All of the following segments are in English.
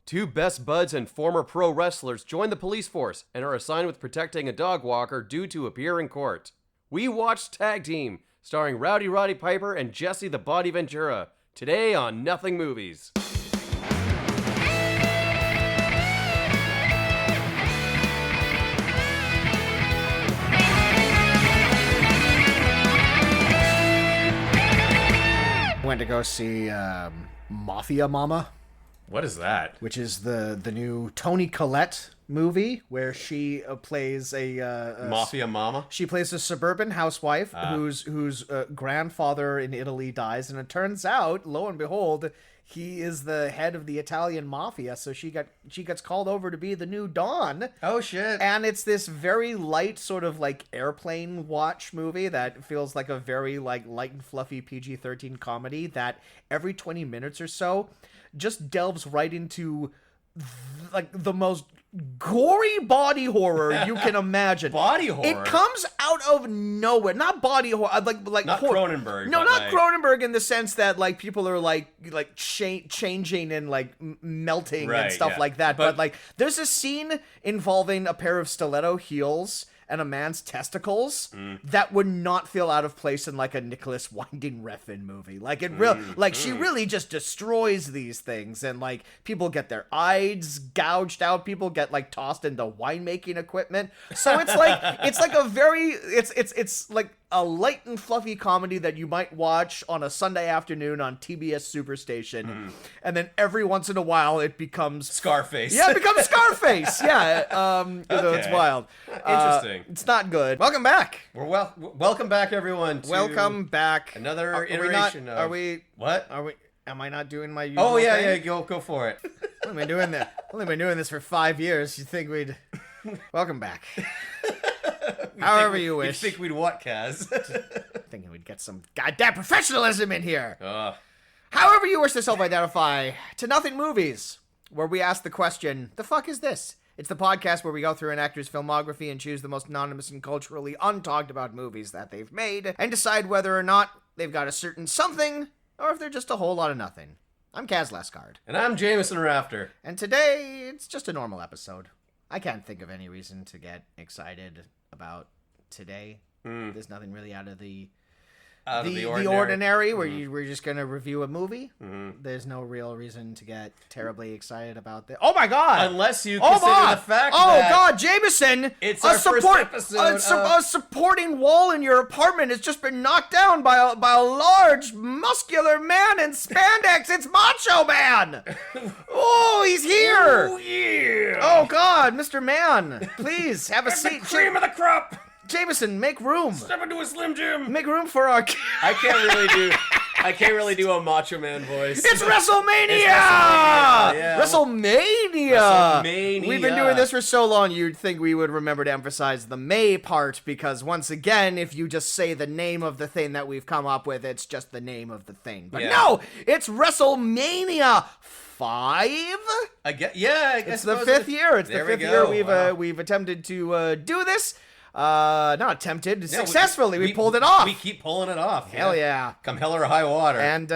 Two best buds and former pro wrestlers join the police force and are assigned with protecting a dog walker due to appear in court. We watched Tagteam, starring Roddy Piper and Jesse the Body Ventura, today on Nothing Movies. Went to go see Mafia Mama. What is that? Which is the new Toni Collette movie where she plays a Mafia Mama? She plays a suburban housewife whose grandfather in Italy dies, and it turns out, lo and behold, he is the head of the Italian mafia, so she gets called over to be the new Dawn. Oh, shit. And it's this very light sort of like airplane watch movie that feels like a very like light and fluffy PG-13 comedy that every 20 minutes or so just delves right into like the most gory body horror you can imagine. Body horror? It comes out of nowhere. Not body horror. Like not Cronenberg. No, not like... Cronenberg in the sense that like people are like changing and like melting and stuff like that. But like there's a scene involving a pair of stiletto heels and a man's testicles that would not feel out of place in like a Nicholas Winding Refn movie. Like it she really just destroys these things, and like people get their eyes gouged out, people get like tossed into winemaking equipment. So it's like it's like a light and fluffy comedy that you might watch on a Sunday afternoon on TBS Superstation, and then every once in a while it becomes Scarface. Yeah, it becomes Scarface. Yeah, okay. It's wild. Interesting. It's not good. Welcome back. Welcome back, everyone. Welcome back. Another iteration of. Are we? What? Are we? Am I not doing my usual Oh yeah, thing? yeah. Go for it. Only been doing this for 5 years. You'd think we'd. Welcome back. However you wish. You'd think we'd what, Kaz? Thinking we'd get some goddamn professionalism in here. However you wish to self-identify, to Nothing Movies, where we ask the question, the fuck is this? It's the podcast where we go through an actor's filmography and choose the most anonymous and culturally untalked about movies that they've made, and decide whether or not they've got a certain something, or if they're just a whole lot of nothing. I'm Kaz Lascard. And I'm Jameson Rafter. And today, it's just a normal episode. I can't think of any reason to get excited about today. There's nothing really out of the ordinary where we're just going to review a movie. There's no real reason to get terribly excited about this. Oh my god! Unless you consider the fact that... Oh god, Jameson! It's our first episode a supporting wall in your apartment has just been knocked down by a large, muscular man in spandex. It's Macho Man! Oh, he's here! Oh yeah! Oh god, Mr. Man, please, have a seat. The cream of the crop! Jameson, make room. Step into a Slim Jim. Make room for our... I can't really do a Macho Man voice. It's WrestleMania! Yeah. WrestleMania! We've been doing this for so long, you'd think we would remember to emphasize the May part, because once again, if you just say the name of the thing that we've come up with, it's just the name of the thing. But no, it's WrestleMania 5? I guess it's the fifth year. It's the fifth year we've attempted to do this. Not attempted. Successfully, we pulled it off. We keep pulling it off. Hell yeah. Come hell or high water. And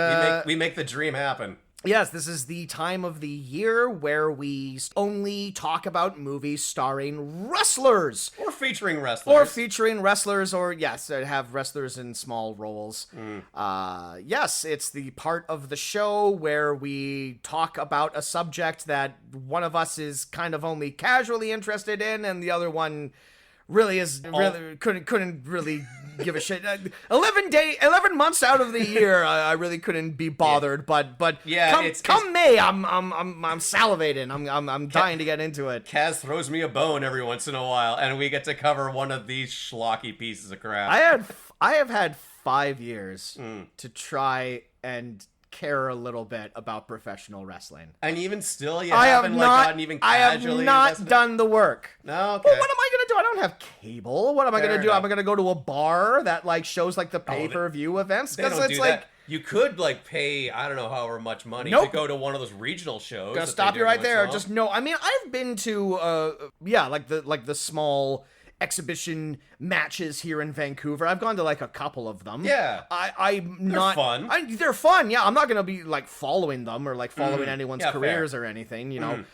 we make the dream happen. Yes, this is the time of the year where we only talk about movies starring wrestlers. Or featuring wrestlers. Or yes, have wrestlers in small roles. Yes, it's the part of the show where we talk about a subject that one of us is kind of only casually interested in, and the other one... really couldn't really give a shit. 11 months out of the year, I really couldn't be bothered. But come May, I'm salivating. I'm dying to get into it. Kaz throws me a bone every once in a while, and we get to cover one of these schlocky pieces of crap. I have had 5 years to try and care a little bit about professional wrestling, and even still, I have not done the work. No, okay. Well, what am I gonna do? I don't have cable. What am I gonna do? Am I gonna go to a bar that like shows like the pay-per-view events? Because it's like you could like pay I don't know however much money to go to one of those regional shows. Gonna stop you right there. Just no. I mean, I've been to like the small exhibition matches here in Vancouver. I've gone to like a couple of them. Yeah. I'm not fun. They're fun. Yeah, I'm not gonna be like following them or like following anyone's careers or anything. You know,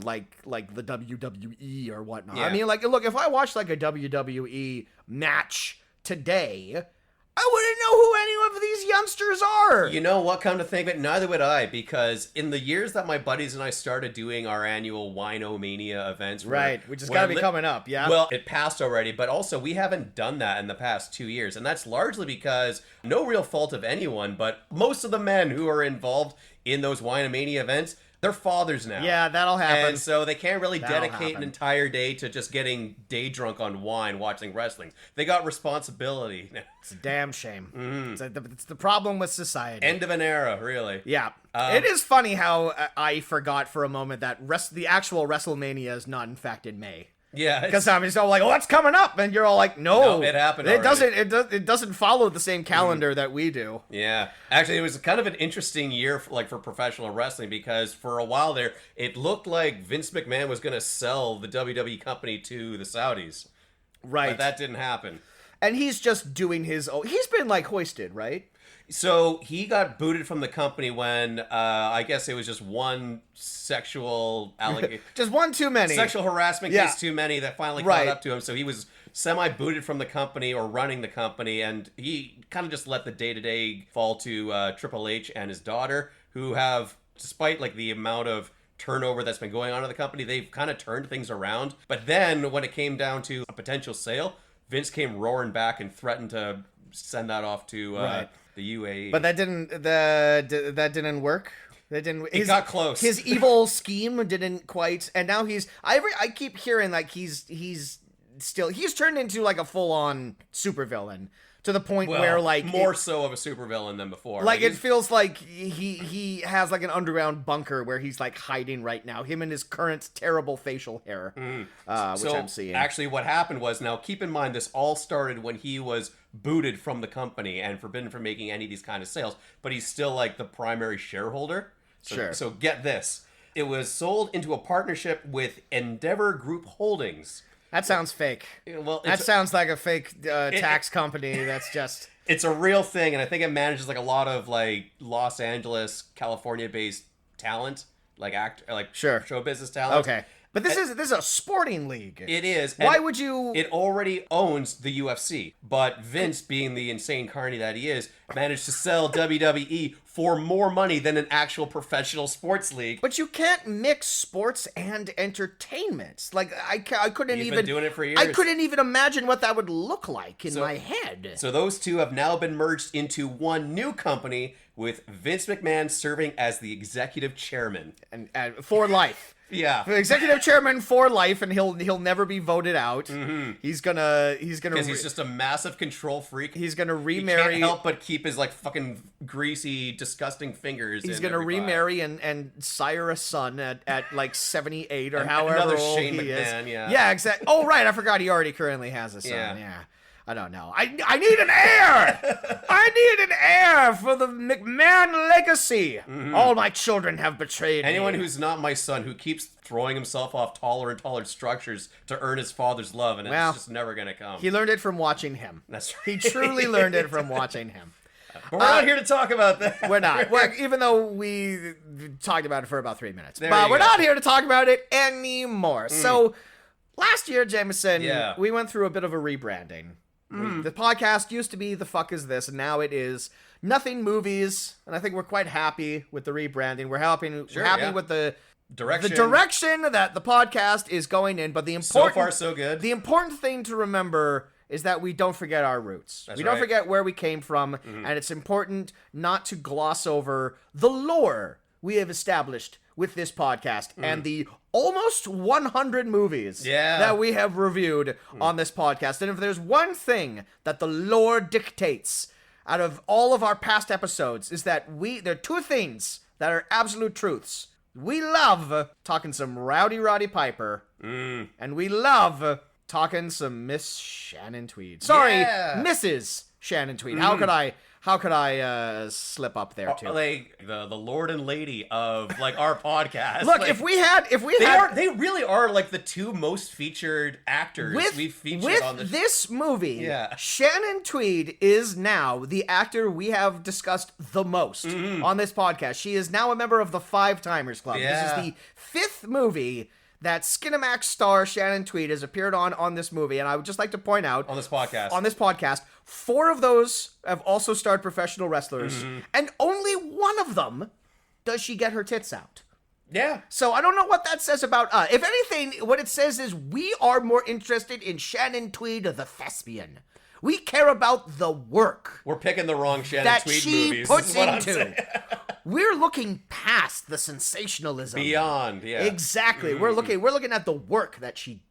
like the WWE or whatnot. Yeah. I mean, like, look, if I watched like a WWE match today, I wouldn't know who any of these youngsters are. You know what, come to think of it, neither would I, because in the years that my buddies and I started doing our annual Wino-mania events... Right, which has got to be coming up, yeah? Well, it passed already, but also we haven't done that in the past 2 years, and that's largely because, no real fault of anyone, but most of the men who are involved in those Wino-mania events... they're fathers now. Yeah, that'll happen. And so they can't really dedicate an entire day to just getting day drunk on wine watching wrestling. They got responsibility. It's a damn shame. It's the problem with society. End of an era, really. Yeah. It is funny how I forgot for a moment that the actual WrestleMania is not in fact in May. Yeah, because I'm just all like, "Oh, what's coming up?" And you're all like, "No, it happened. It doesn't. It doesn't follow the same calendar that we do." Yeah, actually, it was kind of an interesting year for professional wrestling because for a while there, it looked like Vince McMahon was going to sell the WWE company to the Saudis. Right, but that didn't happen. And he's just doing his own. He's been like hoisted, right? So he got booted from the company when I guess it was just one sexual allegation. Just one too many. Sexual harassment case too many that finally caught up to him. So he was semi-booted from the company or running the company, and he kind of just let the day-to-day fall to Triple H and his daughter, who have, despite like the amount of turnover that's been going on in the company, they've kind of turned things around. But then when it came down to a potential sale, Vince came roaring back and threatened to send that off to the UAE. But that didn't work. It got close. His evil scheme didn't quite, and now I keep hearing like he's turned into like a full-on supervillain to the point where like more so of a supervillain than before. Like it feels like he has like an underground bunker where he's like hiding right now. Him and his current terrible facial hair, which I'm seeing. Actually, what happened was, now keep in mind, this all started when he was booted from the company and forbidden from making any of these kind of sales. But he's still like the primary shareholder. So get this: it was sold into a partnership with Endeavor Group Holdings. That sounds fake. Well, that sounds like a fake tax company. That's just... It's a real thing, and I think it manages like a lot of like Los Angeles, California-based talent, like show business talent. Okay, but this is a sporting league. It is. Why would you? It already owns the UFC, but Vince, being the insane carny that he is, managed to sell WWE for more money than an actual professional sports league. But you can't mix sports and entertainment. Like I couldn't You've even been doing it for years. I couldn't even imagine what that would look like in my head. So those two have now been merged into one new company, with Vince McMahon serving as the executive chairman and for life. Yeah, executive chairman for life, and he'll never be voted out. Mm-hmm. He's gonna because he's just a massive control freak. He's gonna remarry. He can't help but keep his like fucking greasy, disgusting fingers. He's gonna remarry and sire a son at like 78 or however another old Shane he McMahon, is. Yeah, exactly. Oh right, I forgot he already currently has a son. Yeah. I don't know. I need an heir! I need an heir for the McMahon legacy! Mm-hmm. All my children have betrayed Anyone me. who's not my son, who keeps throwing himself off taller and taller structures to earn his father's love, and it's just never gonna come. He learned it from watching him. That's right. He truly learned it from watching him. But we're not here to talk about that. We're not. Even though we talked about it for about 3 minutes. But we're go. not here to talk about it anymore. So, last year, Jameson, we went through a bit of a rebranding. The podcast used to be The Fuck Is This, and now it is Nothing Movies, and I think we're quite happy with the rebranding. We're happy with the direction that the podcast is going in, but so far so good. The important thing to remember is that we don't forget our roots. We don't forget where we came from, and it's important not to gloss over the lore we have established with this podcast and the almost 100 movies that we have reviewed on this podcast. And if there's one thing that the lore dictates out of all of our past episodes, is that there are two things that are absolute truths. We love talking some Roddy Piper, and we love talking some Miss Shannon Tweed. Sorry, Mrs. Shannon Tweed. How how could I slip up there too? Like the lord and lady of like our podcast. Look, like, if we had, they really are like the two most featured actors we've featured on this movie. Yeah. Shannon Tweed is now the actor we have discussed the most on this podcast. She is now a member of the Five Timers Club. Yeah. This is the 5th movie that Skinamax star Shannon Tweed has appeared on this movie, and I would just like to point out on this podcast, 4 of those have also starred professional wrestlers, and only one of them does she get her tits out. Yeah. So I don't know what that says about if anything, what it says is we are more interested in Shannon Tweed, the thespian. We care about the work. We're picking the wrong Shannon that Tweed she movies. puts into. We're looking past the sensationalism. Beyond, yeah. Exactly. We're looking at the work that she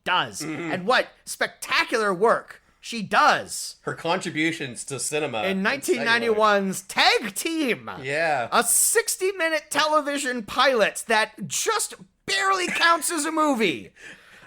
does. And what spectacular work she does. Her contributions to cinema. In 1991's Tag Team. Yeah. A 60-minute television pilot that just barely counts as a movie.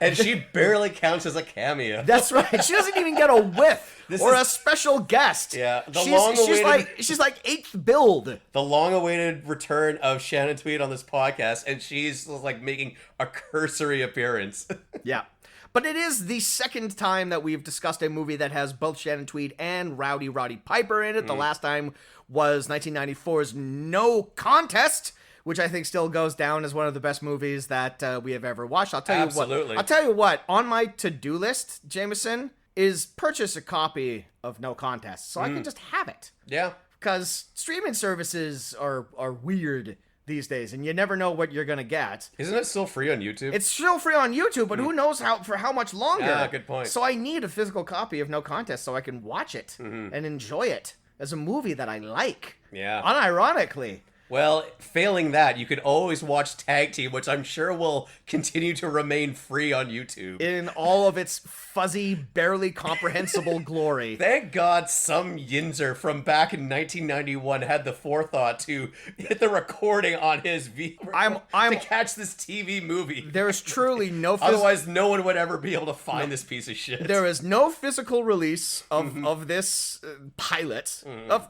And she barely counts as a cameo. That's right. She doesn't even get a whiff a special guest. Yeah. She's like 8th build. The long-awaited return of Shannon Tweed on this podcast, and she's like making a cursory appearance. Yeah. But it is the second time that we've discussed a movie that has both Shannon Tweed and Roddy Piper in it. The last time was 1994's No Contest, which I think still goes down as one of the best movies that we have ever watched. I'll tell you what, on my to-do list, Jameson, is purchase a copy of No Contest so I can just have it. Yeah. Because streaming services are weird these days, and you never know what you're going to get. Isn't it still free on YouTube? It's still free on YouTube, but who knows for how much longer. Yeah, good point. So I need a physical copy of No Contest so I can watch it and enjoy it as a movie that I like. Yeah. Unironically. Well, failing that, you could always watch Tag Team, which I'm sure will continue to remain free on YouTube. In all of its fuzzy, barely comprehensible glory. Thank God some yinzer from back in 1991 had the forethought to hit the recording on his to catch this TV movie. There is truly no... Otherwise, no one would ever be able to find this piece of shit. There is no physical release of this pilot,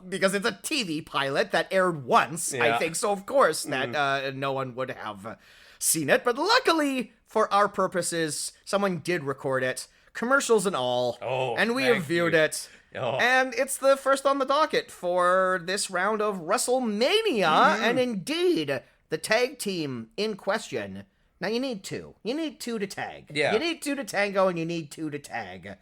because it's a TV pilot that aired once, I think. So, of course, that no one would have seen it. But luckily, for our purposes, someone did record it. Commercials and all. Oh, and we have viewed it. Oh. And it's the first on the docket for this round of WrestleMania. And indeed, the tag team in question. Now, you need 2. You need 2 to tag. Yeah. You need 2 to tango, and you need 2 to tag.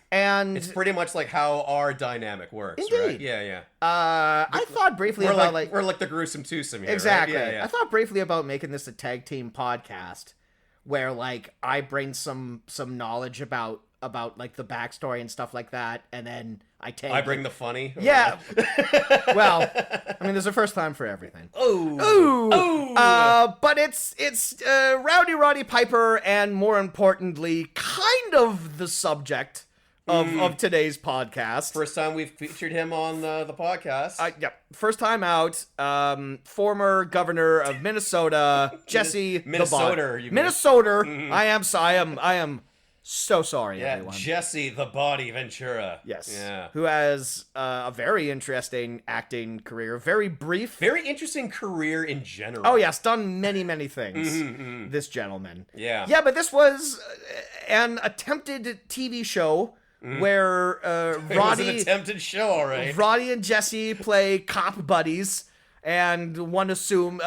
And it's pretty much like how our dynamic works, indeed. Right? Yeah. I thought briefly about we're like the gruesome twosome here, exactly. Right? Yeah. I thought briefly about making this a tag team podcast, where like I bring some knowledge about like the backstory and stuff like that, and then I bring the funny. Yeah. Well, I mean, there's a first time for everything. Oh. But it's Roddy Piper, and more importantly, kind of the subject of today's podcast. First time we've featured him on the podcast. Yeah, first time out. Former governor of Minnesota, Jesse Minnesota. Minnesota. I am so sorry, everyone. Jesse the Body Ventura. Yes. Yeah. Who has a very interesting acting career. Very brief. Very interesting career in general. Oh, yes. Done many, many things. This gentleman. Yeah. Yeah, but this was an attempted TV show where Roddy... It was an attempted show, all right. Roddy and Jesse play cop buddies, and one assume...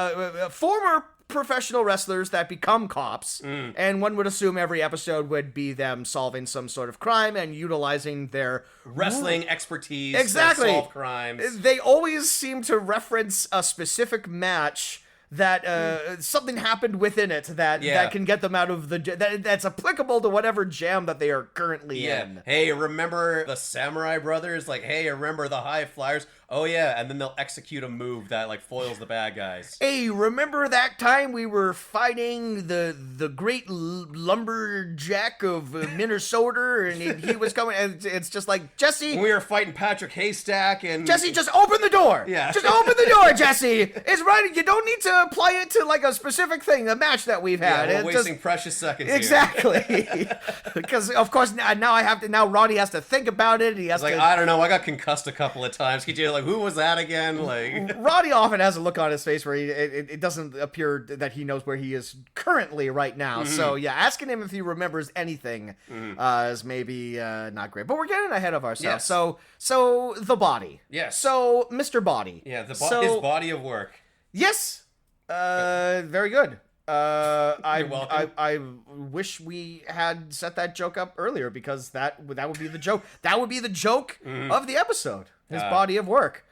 former professional wrestlers that become cops, and one would assume every episode would be them solving some sort of crime and utilizing their wrestling expertise to solve crimes. They always seem to reference a specific match that something happened within it that can get them out of that's applicable to whatever jam that they are currently in. Hey, remember the Samurai Brothers? Like, hey, remember the High Flyers? Oh yeah, and then they'll execute a move that like foils the bad guys. Hey, remember that time we were fighting the great lumberjack of Minnesota, and he was coming, and it's just like, Jesse, we were fighting Patrick Haystack, and Jesse, just open the door. Yeah, just open the door, Jesse. It's right. You don't need to apply it to like a specific thing, a match that we've had. Yeah, we're wasting precious seconds. Exactly, because of course now Roddy has to think about it. He has to. I don't know. I got concussed a couple of times. Could you like, who was that again? Like, Roddy often has a look on his face where it doesn't appear that he knows where he is currently right now. Mm-hmm. So yeah, asking him if he remembers anything is maybe not great. But we're getting ahead of ourselves. Yes. So the body. Yes. So Mr. Body. Yeah, his body of work. Yes. Very good. You're welcome. I wish we had set that joke up earlier, because that would be the joke. That would be the joke of the episode. His body of work.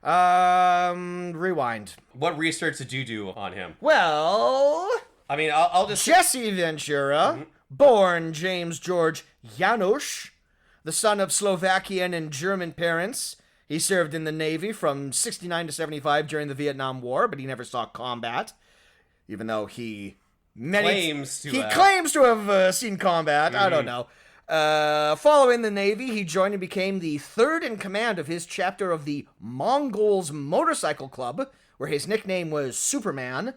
Rewind. What research did you do on him? Well, I mean, I'll just... Jesse Ventura, born James George Janusz, the son of Slovakian and German parents. He served in the Navy from 69 to 75 during the Vietnam War, but he never saw combat, even though he claims to have seen combat. I don't know. Following the Navy, he joined and became the third in command of his chapter of the Mongols Motorcycle Club, where his nickname was Superman,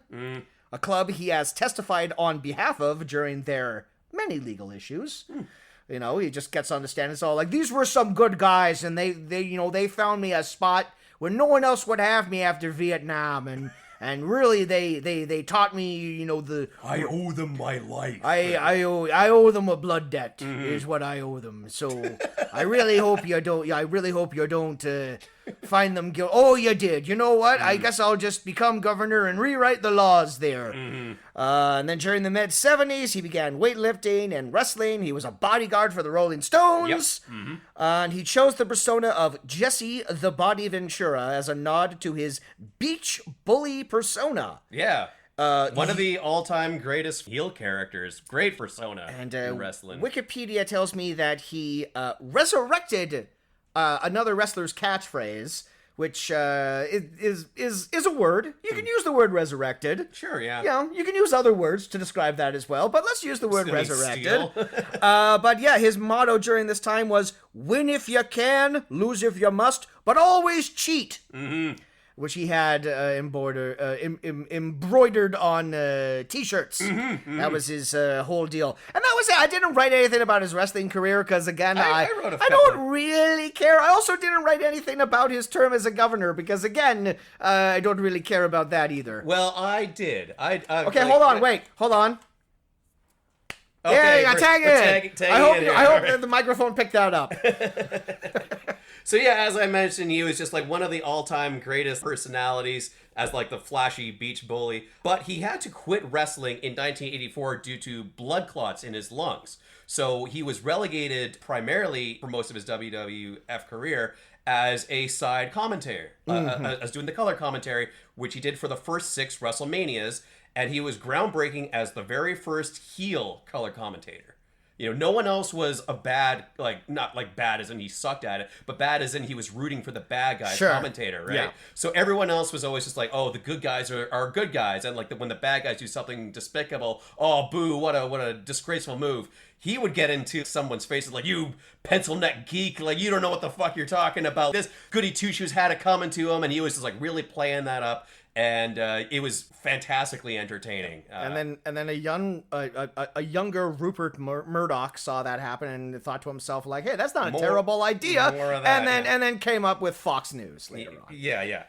a club he has testified on behalf of during their many legal issues. You know, he just gets on the stand and it's all like, these were some good guys, and they found me a spot where no one else would have me after Vietnam, and really they taught me, I owe them my life. I owe them a blood debt is what I owe them. So I really hope you don't find them guilty. Oh, you did. You know what? I guess I'll just become governor and rewrite the laws there. And then during the mid-70s, he began weightlifting and wrestling. He was a bodyguard for the Rolling Stones. Yep. And he chose the persona of Jesse the Body Ventura as a nod to his beach bully persona. Yeah. One of the all-time greatest heel characters. Great persona in wrestling. Wikipedia tells me that he resurrected another wrestler's catchphrase, which is a word. You can use the word resurrected. Sure, yeah. Yeah, you can use other words to describe that as well, but let's use the word resurrected. But yeah, his motto during this time was, win if you can, lose if you must, but always cheat. Which he had embroidered on T-shirts. That was his whole deal. And that was it. I didn't write anything about his wrestling career because, again, I don't really care. I also didn't write anything about his term as a governor because, again, I don't really care about that either. Well, I did. Okay, hold on. Hold on. Okay, yeah, tag it in. I hope the microphone picked that up. So yeah, as I mentioned, he was just like one of the all-time greatest personalities as like the flashy beach bully. But he had to quit wrestling in 1984 due to blood clots in his lungs. So he was relegated primarily for most of his WWF career as a side commentator, as doing the color commentary, which he did for the first 6 WrestleManias. And he was groundbreaking as the very first heel color commentator. You know, no one else was a bad, like, not like bad as in he sucked at it, but bad as in he was rooting for the bad guys commentator, right? Yeah. So everyone else was always just like, oh, the good guys are good guys. And like when the bad guys do something despicable, oh, boo, what a disgraceful move. He would get into someone's faces like, you pencil neck geek, like you don't know what the fuck you're talking about. This goody two-shoes had it coming to him, and he was just like really playing that up. And it was fantastically entertaining. And then a younger Rupert Murdoch saw that happen and thought to himself like, "Hey, that's not a terrible idea." More of that, and then came up with Fox News later on. Yeah.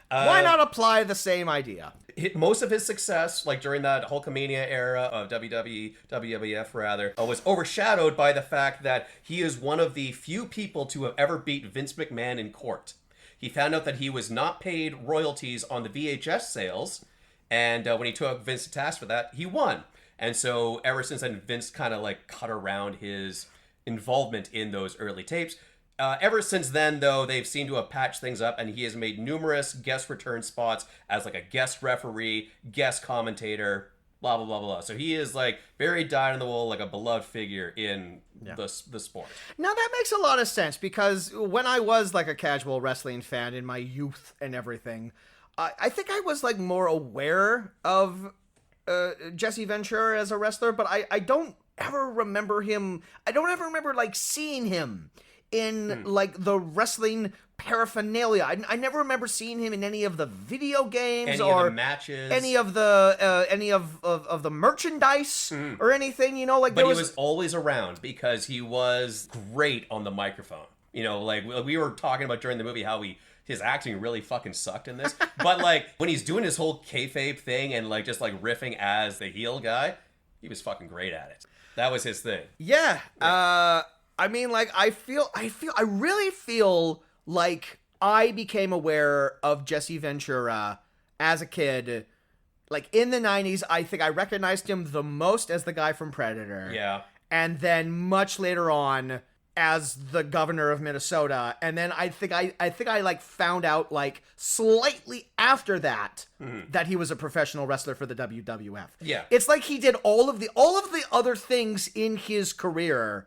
Why not apply the same idea? Most of his success, like during that Hulkamania era of WWF rather, was overshadowed by the fact that he is one of the few people to have ever beat Vince McMahon in court. He found out that he was not paid royalties on the VHS sales, and when he took Vince to task for that, he won. And so ever since then, Vince kind of like cut around his involvement in those early tapes. Ever since then, though, they've seemed to have patched things up, and he has made numerous guest return spots as like a guest referee, guest commentator, blah, blah, blah, blah. So he is like very dyed in the wool, like a beloved figure in the sport. Now that makes a lot of sense, because when I was like a casual wrestling fan in my youth and everything, I think I was like more aware of Jesse Ventura as a wrestler, but I don't ever remember him. I don't ever remember like seeing him in like the wrestling paraphernalia. I never remember seeing him in any of the video games or the matches, any of the merchandise or anything. You know, like but he was always around because he was great on the microphone. You know, like we were talking about during the movie how his acting really fucking sucked in this. But like when he's doing his whole kayfabe thing and like just like riffing as the heel guy, he was fucking great at it. That was his thing. Yeah. I mean, like I really feel like I became aware of Jesse Ventura as a kid. Like in the 90s, I think I recognized him the most as the guy from Predator. Yeah. And then much later on as the governor of Minnesota, and then I think I like found out like slightly after that that he was a professional wrestler for the WWF. Yeah, it's like he did all of the other things in his career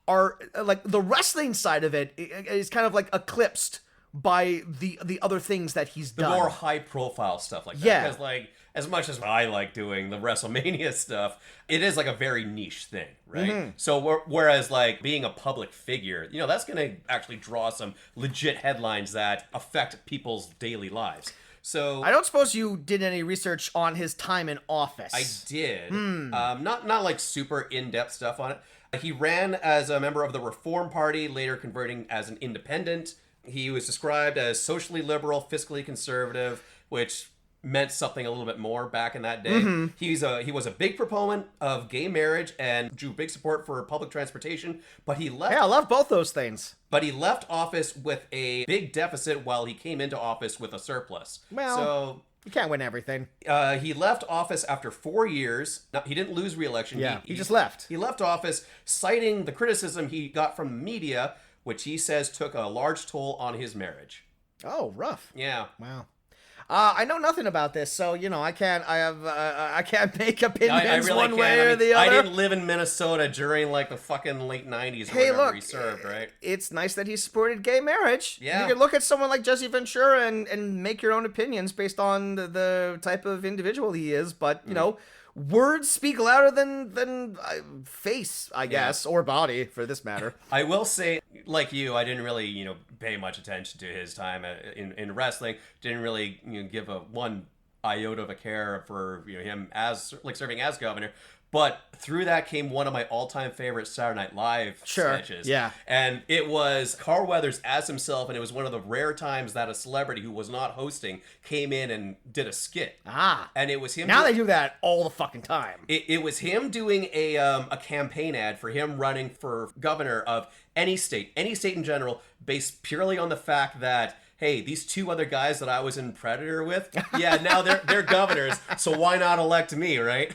are like the wrestling side of it is kind of like eclipsed by the other things that he's done. The more high profile stuff like that. Yeah, because like as much as I like doing the WrestleMania stuff, it is like a very niche thing, right? Mm-hmm. So whereas like being a public figure, you know, that's going to actually draw some legit headlines that affect people's daily lives. So I don't suppose you did any research on his time in office. I did. Not like super in-depth stuff on it. He ran as a member of the Reform Party, later converting as an independent. He was described as socially liberal, fiscally conservative, which meant something a little bit more back in that day. Mm-hmm. He was a big proponent of gay marriage and drew big support for public transportation, but he left. Yeah, I love both those things. But he left office with a big deficit while he came into office with a surplus. Well, so you can't win everything. He left office after 4 years. No, he didn't lose re-election. Yeah, he just left. He left office citing the criticism he got from the media, which he says took a large toll on his marriage. Oh, rough. Yeah. Wow. I know nothing about this, so you know I can't make opinions really one way or the other. I didn't live in Minnesota during like the fucking late 90s or whenever he served, right? It's nice that he supported gay marriage. Yeah. You can look at someone like Jesse Ventura and make your own opinions based on the type of individual he is, but you know, words speak louder than face, I guess, or body for this matter. I will say, like you, I didn't really, pay much attention to his time in wrestling. Didn't really, give a one iota of a care for him as like serving as governor. But through that came one of my all-time favorite Saturday Night Live sketches. Yeah. And it was Carl Weathers as himself, and it was one of the rare times that a celebrity who was not hosting came in and did a skit. And it was him. Now they do that all the fucking time. It was him doing a campaign ad for him running for governor of any state in general, based purely on the fact that, hey, these two other guys that I was in Predator with, yeah, now they're governors, so why not elect me, right?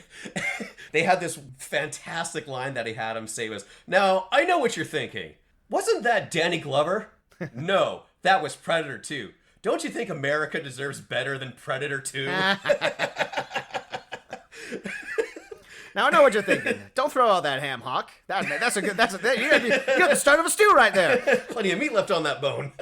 They had this fantastic line that he had him say was, "Now, I know what you're thinking. Wasn't that Danny Glover? No, that was Predator 2. Don't you think America deserves better than Predator 2? Now I know what you're thinking. Don't throw out that ham hock. You got the start of a stew right there. Plenty of meat left on that bone.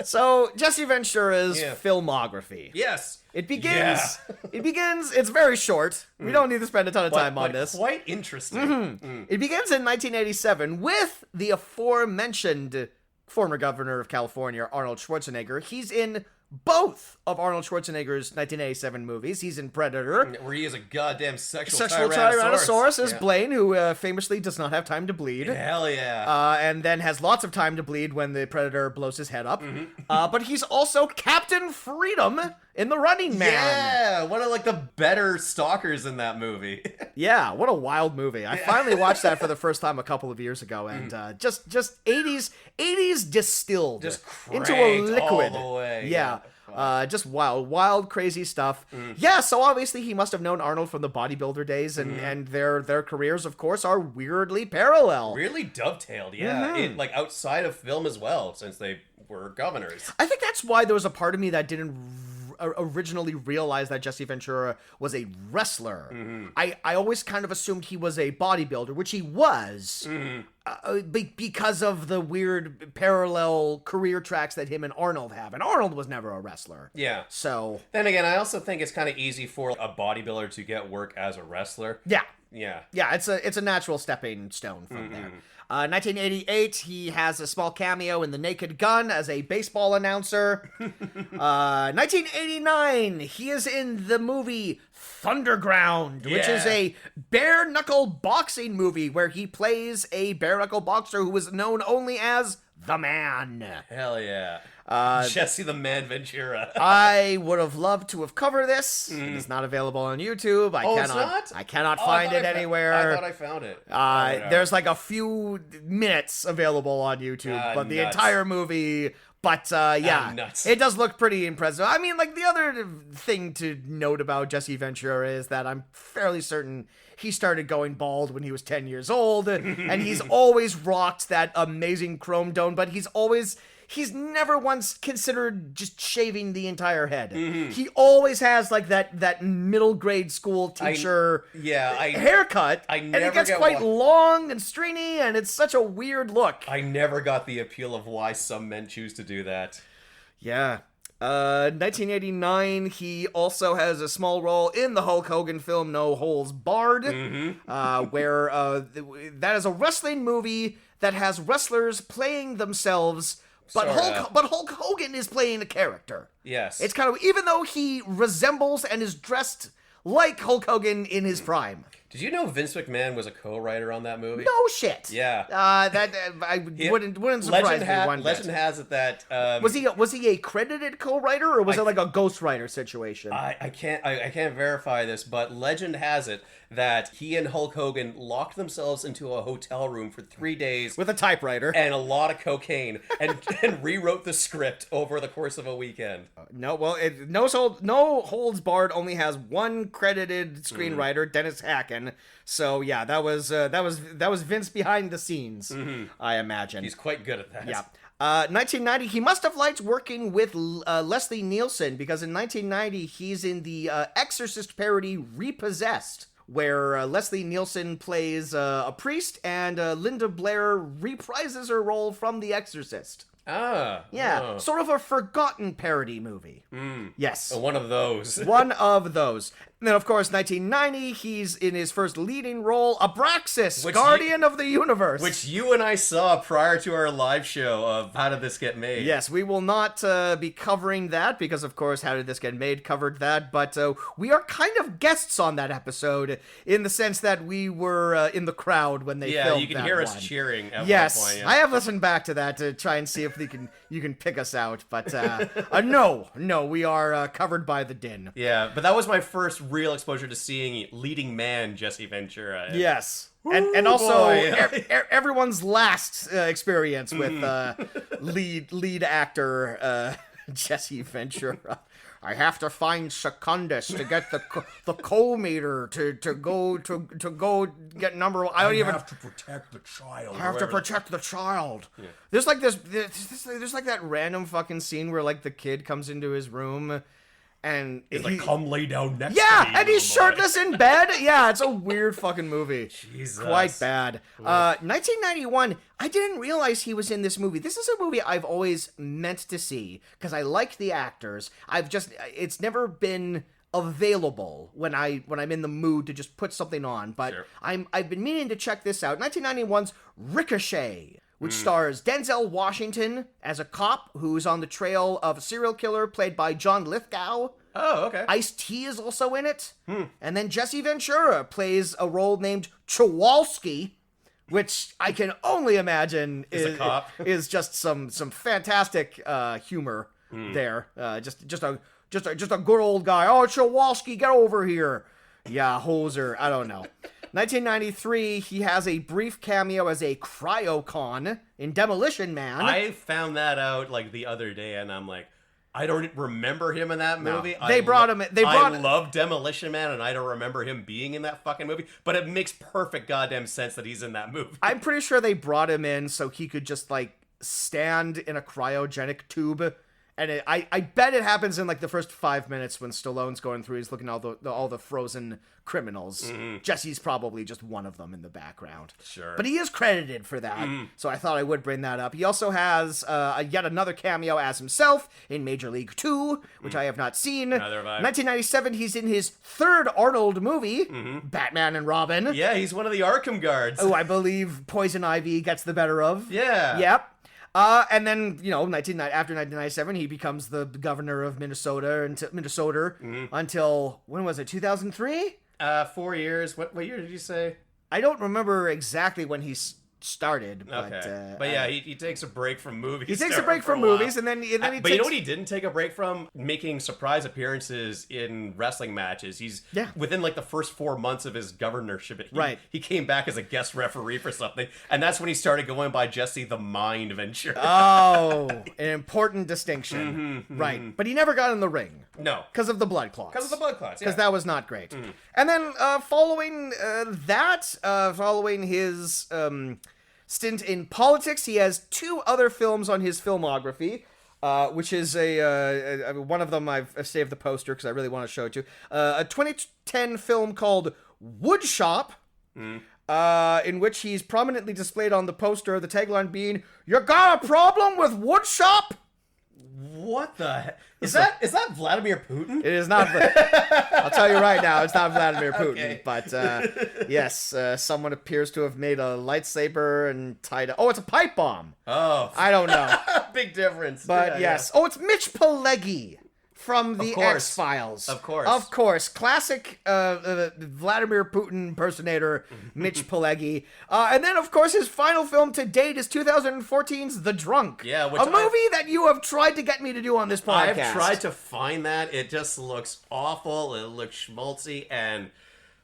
So Jesse Ventura's filmography. Yes. It begins. It's very short. We don't need to spend a ton of time on this. Quite interesting. Mm-hmm. It begins in 1987 with the aforementioned former governor of California, Arnold Schwarzenegger. He's in both of Arnold Schwarzenegger's 1987 movies. He's in Predator, where he is a goddamn sexual tyrannosaurus as Blaine, who famously does not have time to bleed. Hell yeah. And then has lots of time to bleed when the Predator blows his head up. Mm-hmm. But he's also Captain Freedom in The Running Man. Yeah, one of like the better stalkers in that movie. Yeah, what a wild movie. I finally watched that for the first time a couple of years ago, and just 80s distilled just into a liquid. All the way. Yeah. Just wild, crazy stuff. Yeah, so obviously he must have known Arnold from the bodybuilder days, and their careers, of course, are weirdly parallel. Really dovetailed, yeah. It, like outside of film as well, since they were governors. I think that's why there was a part of me that didn't originally realized that Jesse Ventura was a wrestler. I always kind of assumed he was a bodybuilder, which he was, because of the weird parallel career tracks that him and Arnold have. And Arnold was never a wrestler. Yeah. So then again, I also think it's kind of easy for a bodybuilder to get work as a wrestler. Yeah. Yeah. Yeah, it's a natural stepping stone from there. 1988, he has a small cameo in The Naked Gun as a baseball announcer. 1989, he is in the movie Thunderground, which is a bare-knuckle boxing movie where he plays a bare-knuckle boxer who is known only as The Man. Hell yeah. Jesse the Man Ventura. I would have loved to have covered this. It is not available on YouTube. It's not? I cannot find it anywhere. I thought I found it. There's like a few minutes available on YouTube, but the entire movie. But nuts. It does look pretty impressive. I mean, like, the other thing to note about Jesse Ventura is that I'm fairly certain he started going bald when he was 10 years old, and he's always rocked that amazing chrome dome, but he's never once considered just shaving the entire head. He always has like that middle grade school teacher haircut, and it gets quite long and stringy, and it's such a weird look. I never got the appeal of why some men choose to do that. Yeah. 1989, he also has a small role in the Hulk Hogan film No Holds Barred, where that is a wrestling movie that has wrestlers playing themselves. But Hulk Hogan is playing a character. Yes. It's kind of, even though he resembles and is dressed like Hulk Hogan in his prime. Did you know Vince McMahon was a co-writer on that movie? No shit. Yeah. Wouldn't surprise me one bit. Legend has it that was he a credited co-writer, or was it like a ghostwriter situation? I can't verify this, but legend has it that he and Hulk Hogan locked themselves into a hotel room for 3 days with a typewriter and a lot of cocaine, and rewrote the script over the course of a weekend. No Holds Barred only has one credited screenwriter, Dennis Hacken. So yeah, that was Vince behind the scenes. I imagine he's quite good at that. Yeah. 1990, he must have liked working with Leslie Nielsen, because in 1990 he's in the Exorcist parody Repossessed, where Leslie Nielsen plays a priest, and Linda Blair reprises her role from The Exorcist. Sort of a forgotten parody movie. Yes. One of those. One of those. And then, of course, 1990, he's in his first leading role, Abraxas, Guardian of the Universe. Which you and I saw prior to our live show of How Did This Get Made? Yes, we will not be covering that, because, of course, How Did This Get Made covered that, but we are kind of guests on that episode, in the sense that we were in the crowd when they filmed that one. Yeah, you can hear us cheering at one point. Yes, I have listened back to that to try and see if you can pick us out, but no, we are covered by the din. Yeah, but that was my first real exposure to seeing leading man Jesse Ventura. Yes. And also everyone's last experience with lead actor Jesse Ventura. I have to find Secundus to get the coal meter to go get number one. I have to protect the child. I have to protect the child. Yeah. There's like there's like that random fucking scene where like the kid comes into his room. And he's like, come lay down next to me. Yeah, and he's shirtless in bed. Yeah, it's a weird fucking movie. Jesus. Quite bad. 1991, I didn't realize he was in this movie. This is a movie I've always meant to see, because I like the actors. It's never been available when I'm in the mood to just put something on, but sure. I've been meaning to check this out. 1991's Ricochet, which stars Denzel Washington as a cop who's on the trail of a serial killer played by John Lithgow. Oh, okay. Ice-T is also in it. And then Jesse Ventura plays a role named Chewalski, which I can only imagine is just some fantastic humor there. Just a good old guy. Oh, Chewalski, get over here. Yeah, hoser. I don't know. 1993, he has a brief cameo as a cryocon in Demolition Man. I found that out like the other day, and I'm like, I don't remember him in that movie. No. I love Demolition Man, and I don't remember him being in that fucking movie, but it makes perfect goddamn sense that he's in that movie. I'm pretty sure they brought him in so he could just like stand in a cryogenic tube And I bet it happens in like the first 5 minutes when Stallone's going through. He's looking at all the frozen criminals. Mm-hmm. Jesse's probably just one of them in the background. Sure. But he is credited for that. Mm-hmm. So I thought I would bring that up. He also has yet another cameo as himself in Major League 2, which I have not seen. Neither have I. 1997, he's in his third Arnold movie, Batman and Robin. Yeah, he's one of the Arkham guards. Oh, I believe Poison Ivy gets the better of. Yeah. Yep. And then, after 1997, he becomes the governor of Minnesota until, when was it, 2003? 4 years. What year did you say? I don't remember exactly when he started, okay. But yeah, he takes a break from movies. He takes a break from movies, and then he But you know what he didn't take a break from? Making surprise appearances in wrestling matches. He's within like the first 4 months of his governorship. He came back as a guest referee for something, and that's when he started going by Jesse the Mind Ventura. Oh, an important distinction. Right. But he never got in the ring. No. Because of the blood clots. Because of the blood clots, Because that was not great. And then following his stint in politics, he has 2 other films on his filmography, which is one of them I've saved the poster because I really want to show it to you. A 2010 film called Woodshop, in which he's prominently displayed on the poster, the tagline being, "You got a problem with woodshop?" What the heck? Is that Vladimir Putin? It is not. I'll tell you right now, it's not Vladimir Putin. Okay. But yes, someone appears to have made a lightsaber and tied. Oh, it's a pipe bomb. Oh, I don't know. Big difference. But yes. Yeah. Oh, it's Mitch Pileggi from the X-Files. Of course. Of course. Classic Vladimir Putin impersonator, Mitch Pileggi. And then, of course, his final film to date is 2014's The Drunk. Yeah, a movie that you have tried to get me to do on this podcast. I've tried to find that. It just looks awful. It looks schmaltzy and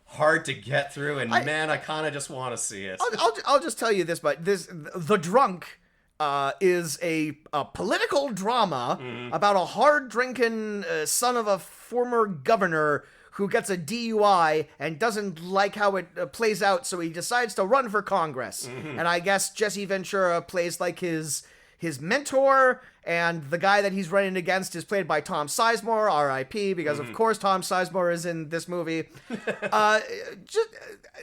hard to get through. And man, I kind of just want to see it. I'll just tell you this, but The Drunk is a political drama about a hard-drinking son of a former governor who gets a DUI and doesn't like how it plays out, so he decides to run for Congress. And I guess Jesse Ventura plays like his mentor, and the guy that he's running against is played by Tom Sizemore, R.I.P., because of course Tom Sizemore is in this movie.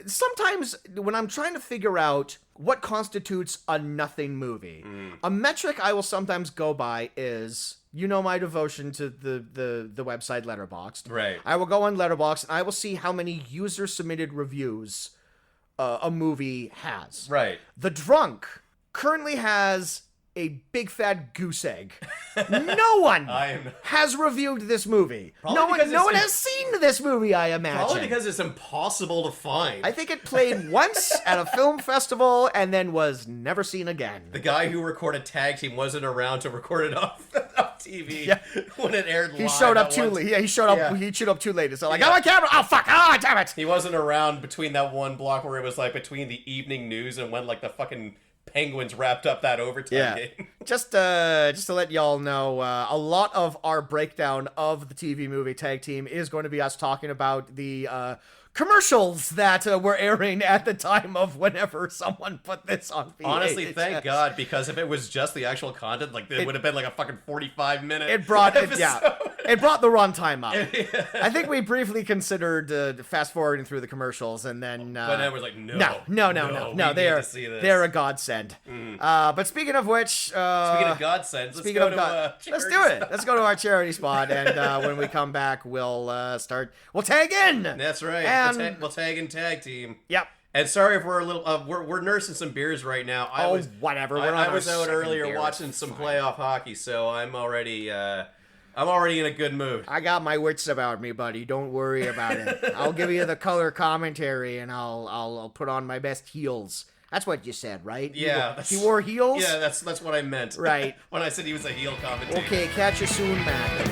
Sometimes when I'm trying to figure out what constitutes a nothing movie, a metric I will sometimes go by is, my devotion to the website Letterboxd. Right. I will go on Letterboxd and I will see how many user-submitted reviews a movie has. Right. The Drunk currently has a big fat goose egg. No one has reviewed this movie. No one has seen this movie, I imagine. Probably because it's impossible to find. I think it played once at a film festival and then was never seen again. The guy who recorded Tagteam wasn't around to record it off TV when it aired live. He showed up too late. Yeah, he showed up too late. So like, oh, my camera! Oh, fuck! Oh, damn it! He wasn't around between that one block where it was like between the evening news and when like the fucking Penguins wrapped up that overtime game. Just to let y'all know, a lot of our breakdown of the TV movie Tagteam is going to be us talking about the commercials that were airing at the time of whenever someone put this on VHS. Honestly, thank God, because if it was just the actual content, like it would have been like a fucking 45-minute It brought the runtime up. I think we briefly considered fast forwarding through the commercials, and then but then it was like no, they're a godsend. But speaking of which, speaking of godsend, let's do it. Let's go to our charity spot, and when we come back, we'll tag in. That's right. We'll tag in Tagteam. Yep. And sorry if we're a little we're nursing some beers right now. Whatever. I was out earlier watching some playoff hockey, so I'm already in a good mood. I got my wits about me, buddy. Don't worry about it. I'll give you the color commentary, and I'll put on my best heels. That's what you said, right? Yeah. He wore heels? Yeah, that's what I meant. Right. When I said he was a heel commentator. Okay, catch you soon, Matt.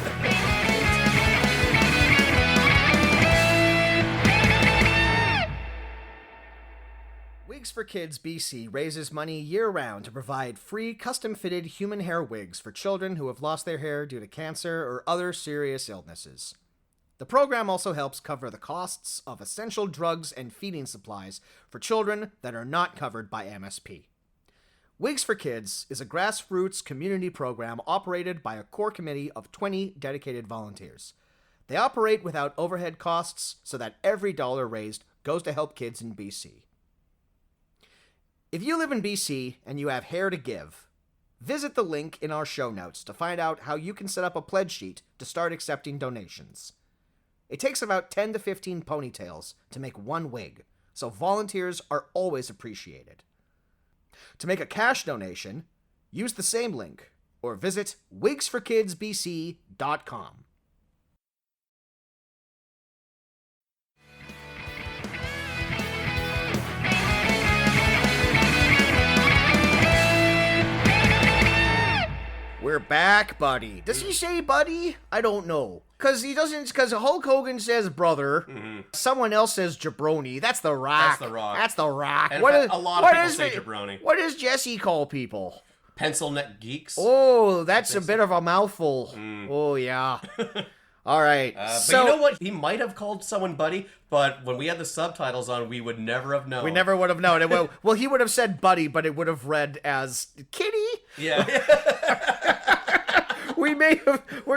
Wigs for Kids BC raises money year-round to provide free custom-fitted human hair wigs for children who have lost their hair due to cancer or other serious illnesses. The program also helps cover the costs of essential drugs and feeding supplies for children that are not covered by MSP. Wigs for Kids is a grassroots community program operated by a core committee of 20 dedicated volunteers. They operate without overhead costs so that every dollar raised goes to help kids in BC. If you live in BC and you have hair to give, visit the link in our show notes to find out how you can set up a pledge sheet to start accepting donations. It takes about 10 to 15 ponytails to make one wig, so volunteers are always appreciated. To make a cash donation, use the same link or visit wigsforkidsbc.com. We're back, buddy. Does he say buddy? I don't know. Because he doesn't, because Hulk Hogan says brother. Mm-hmm. Someone else says jabroni. That's The Rock. That's The Rock. That's The Rock. And a lot of people say jabroni. What does Jesse call people? Pencil neck geeks. Oh, that's a bit of a mouthful. Oh, yeah. All right. But you know what? He might have called someone buddy, but when we had the subtitles on, we would never have known. We never would have known. Well, he would have said buddy, but it would have read as kitty. Yeah. We're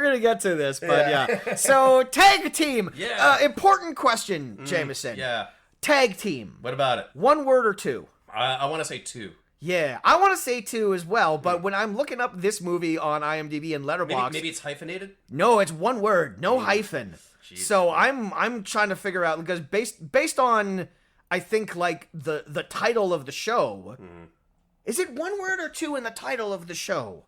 going to get to this, but yeah. So, tag team. Yeah. Important question, Jameson. Yeah. Tag team. What about it? One word or two? I want to say two. Yeah, I want to say two as well, but when I'm looking up this movie on IMDb and Letterboxd... Maybe it's hyphenated? No, it's one word. No hyphen. Jeez. So I'm trying to figure out, because based on, I think, like, the title of the show... Is it one word or two in the title of the show?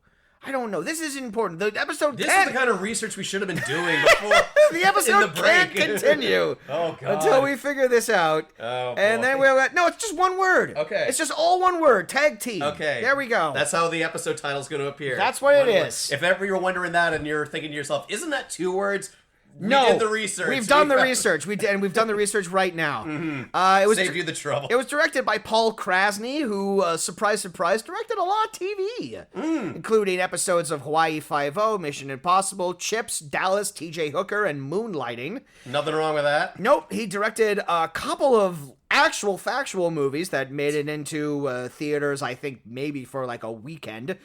I don't know. This is important. The episode This is the kind of research we should have been doing before. The episode can't continue. Oh, God. Until we figure this out. Oh, boy. And then we'll... No, it's just one word. Okay. It's just all one word. Tag team. Okay. There we go. That's how the episode title's going to appear. That's what it is. If ever you're wondering that and you're thinking to yourself, isn't that two words? We No, did the research. We've done the research. We've done the research right now. Mm-hmm. Saved you the trouble. It was directed by Paul Krasny, who, surprise, surprise, directed a lot of TV, including episodes of Hawaii Five-0, Mission Impossible, Chips, Dallas, T.J. Hooker, and Moonlighting. Nothing wrong with that. Nope, he directed a couple of actual factual movies that made it into theaters, I think maybe for like a weekend.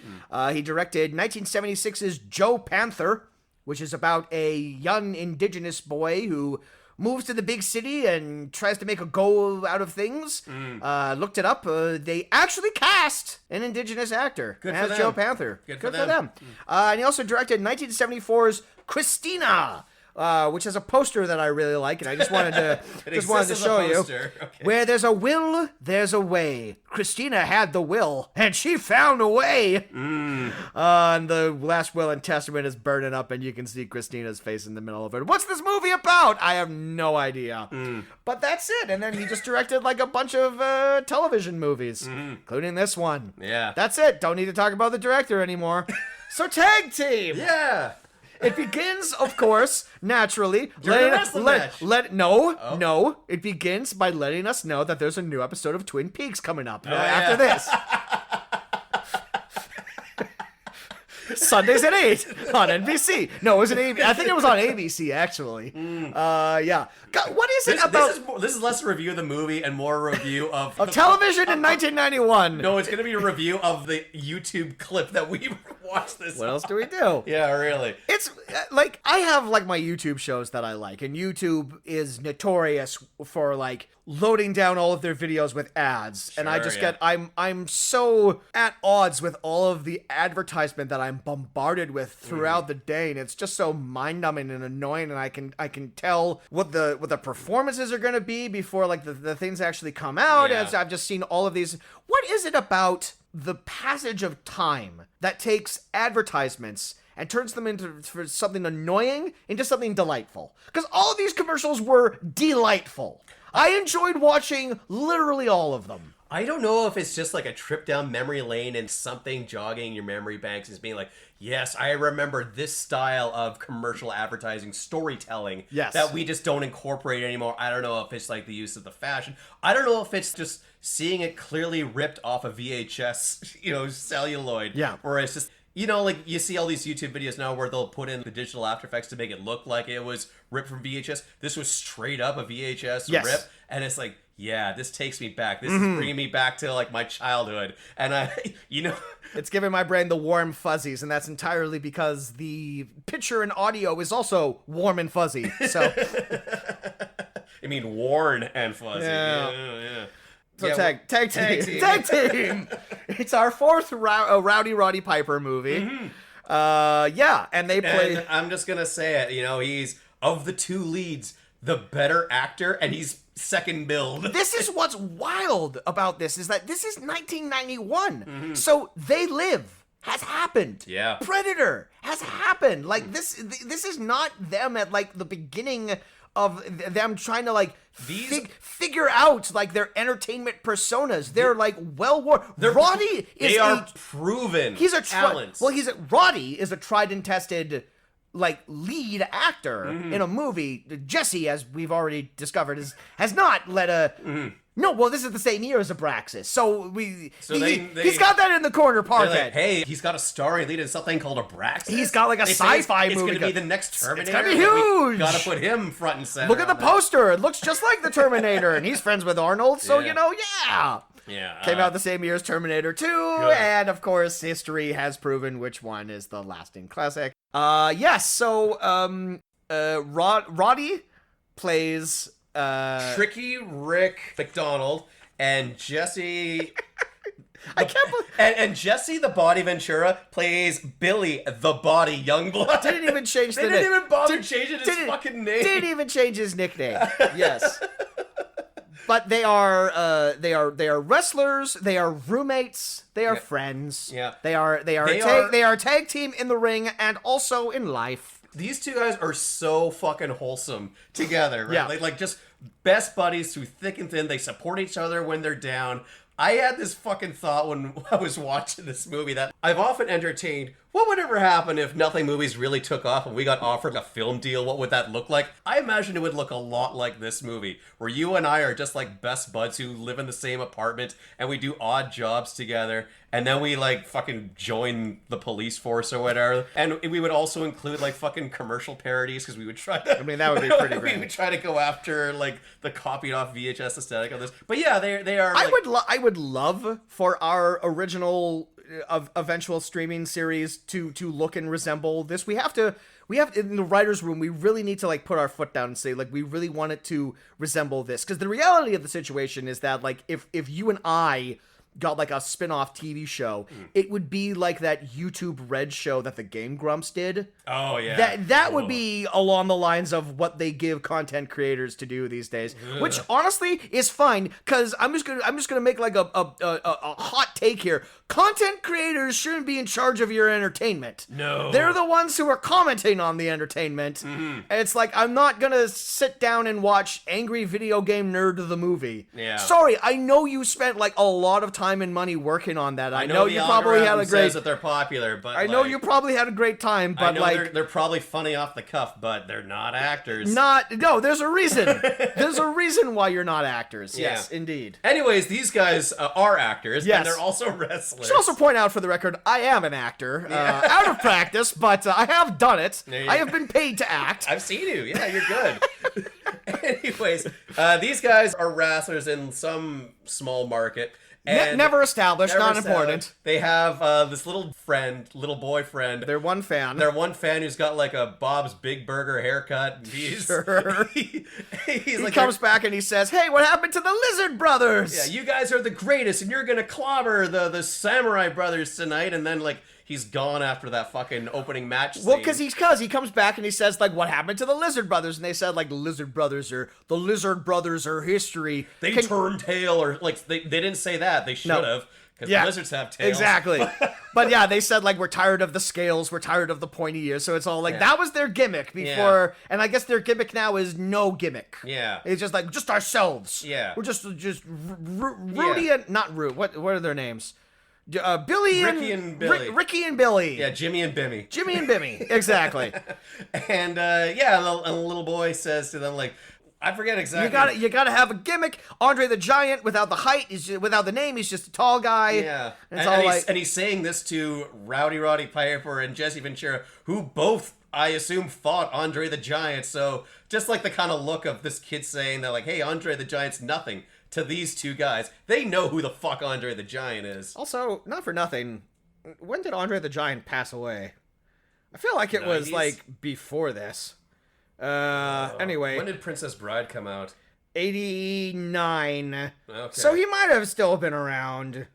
He directed 1976's Joe Panther, which is about a young indigenous boy who moves to the big city and tries to make a go out of things. Looked it up. They actually cast an indigenous actor as Joe Panther. Good for them. And he also directed 1974's Christina, which is a poster that I really like, and I just wanted to show you. Okay. Where there's a will, there's a way. Christina had the will, and she found a way. And the last will and testament is burning up, and you can see Christina's face in the middle of it. What's this movie about? I have no idea. But that's it. And then he just directed like a bunch of television movies, including this one. Yeah. That's it. Don't need to talk about the director anymore. So tag team. Yeah. It begins, of course, naturally. No. It begins by letting us know that there's a new episode of Twin Peaks coming up after this. Sundays at 8 on NBC. No, it was I think it was on ABC, actually. Yeah. God, what is it about... This is less a review of the movie and more a review of... Of television in 1991. No, it's going to be a review of the YouTube clip that we watched this What else do we do? Yeah, really. It's, like, I have, like, my YouTube shows that I like, and YouTube is notorious for, like, loading down all of their videos with ads, and I just I'm so at odds with all of the advertisement that I'm bombarded with throughout the day, and it's just so mind-numbing and annoying, and I can tell what the performances are going to be before like the things actually come out. As I've just seen all of these. What is it about the passage of time that takes advertisements and turns them into something annoying into something delightful? Because all of these commercials were delightful. I enjoyed watching literally all of them. I don't know if it's just like a trip down memory lane and something jogging your memory banks is being like, yes, I remember this style of commercial advertising storytelling that we just don't incorporate anymore. I don't know if it's like the use of the fashion. I don't know if it's just seeing it clearly ripped off a VHS, celluloid. Yeah. Or it's just you know, like you see all these YouTube videos now where they'll put in the digital After Effects to make it look like it was ripped from VHS. This was straight up a VHS rip, and it's like, yeah, this takes me back. This is bringing me back to like my childhood, and it's giving my brain the warm fuzzies, and that's entirely because the picture and audio is also warm and fuzzy. So, I mean, worn and fuzzy. Yeah. So tag team. It's our fourth Rowdy Roddy Piper movie. And they play. And I'm just gonna say it. You know, he's of the two leads, the better actor, and he's second billed. This is what's wild about this is that this is 1991. So They Live has happened. Yeah. Predator has happened. Like this is not them at like the beginning of them trying to like figure out like their entertainment personas. They're like well-worn. Roddy is proven. He's a talent. Roddy is a tried and tested like lead actor in a movie. Jesse, as we've already discovered, has not led a. No, well, this is the same year as Abraxas, so he's got that in the corner pocket. Like, hey, he's got a starring lead in something called Abraxas. He's got like a sci-fi movie. It's going to be the next Terminator. It's going to be huge. Got to put him front and center. Look at the poster. It looks just like the Terminator, and he's friends with Arnold, so Yeah. Came out the same year as Terminator 2, and of course, history has proven which one is the lasting classic. So Roddy plays Tricky Rick McDonald, and Jesse I can't believe and Jesse the Body Ventura plays Billy the Body Youngblood. Didn't even change the name. They didn't even bother changing his fucking name. Didn't even change his nickname. Yes. But they are wrestlers, they are roommates, they are friends. Yeah. They are tag team in the ring and also in life. These two guys are so fucking wholesome together, right? Yeah. Like just best buddies through thick and thin. They support each other when they're down. I had this fucking thought when I was watching this movie that I've often entertained. What would ever happen if Nothing Movies really took off and we got offered a film deal? What would that look like? I imagine it would look a lot like this movie, where you and I are just like best buds who live in the same apartment and we do odd jobs together, and then we like fucking join the police force or whatever. And we would also include like fucking commercial parodies, because we would try to... I mean, that would be pretty great. We would try to go after like the copied off VHS aesthetic of this. But yeah, they are... Like, I would love for our original eventual streaming series to look and resemble this. We have in the writer's room, we really need to like put our foot down and say like we really want it to resemble this, because the reality of the situation is that like if you and I got like a spin-off TV show, it would be like that YouTube Red show that the Game Grumps did. Oh yeah. That would be along the lines of what they give content creators to do these days, which honestly is fine, because I'm just gonna make like a hot take here. Content creators shouldn't be in charge of your entertainment. No. They're the ones who are commenting on the entertainment. And it's like, I'm not gonna sit down and watch Angry Video Game Nerd the movie. Yeah. Sorry, I know you spent like a lot of time and money working on that. I know you probably had a great... says that they're popular, but I know you probably had a great time, but like... They're probably funny off the cuff, but they're not actors. No, there's a reason. There's a reason why you're not actors. Yes, indeed. Anyways, these guys are actors, yes. And they're also wrestlers. I should also point out for the record, I am an actor. Out of practice, but I have done it. I have been paid to act. I've seen you. Yeah, you're good. Anyways, these guys are wrestlers in some small market. Never established, not important. They have this little boy friend. Their one fan. Who's got like a Bob's Big Burger haircut. He comes back and he says, "Hey, what happened to the Lizard Brothers?" Yeah, you guys are the greatest, and you're gonna clobber the Samurai Brothers tonight. And then like he's gone after that fucking opening match scene. Well, because he comes back and he says like, "What happened to the Lizard Brothers?" And they said like the Lizard Brothers are history. They turned tail, or like they didn't say that. They should have. Because lizards have tails. Exactly. But yeah, they said, like, we're tired of the scales, we're tired of the pointy ears, so it's all, like, that was their gimmick before, and I guess their gimmick now is no gimmick. Yeah. It's just, like, just ourselves. Yeah. We're just Rudy and, not Ru, what are their names? Billy Ricky and Billy. Ricky and Billy. Yeah, Jimmy and Bimmy. Exactly. And, a little boy says to them, like, I forget exactly. You gotta have a gimmick. Andre the Giant, without the height, without the name, he's just a tall guy. Yeah, and he's saying this to Roddy Piper and Jesse Ventura, who both, I assume, fought Andre the Giant. So just like the kind of look of this kid saying that, like, hey, Andre the Giant's nothing to these two guys. They know who the fuck Andre the Giant is. Also, not for nothing, when did Andre the Giant pass away? I feel like it was like before this. Anyway. When did Princess Bride come out? 89. Okay. So he might have still been around.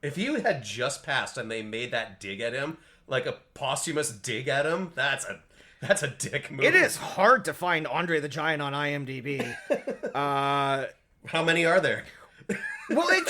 If he had just passed and they made that dig at him, like a posthumous dig at him, that's a dick move. It is hard to find Andre the Giant on IMDb. How many are there? Well, it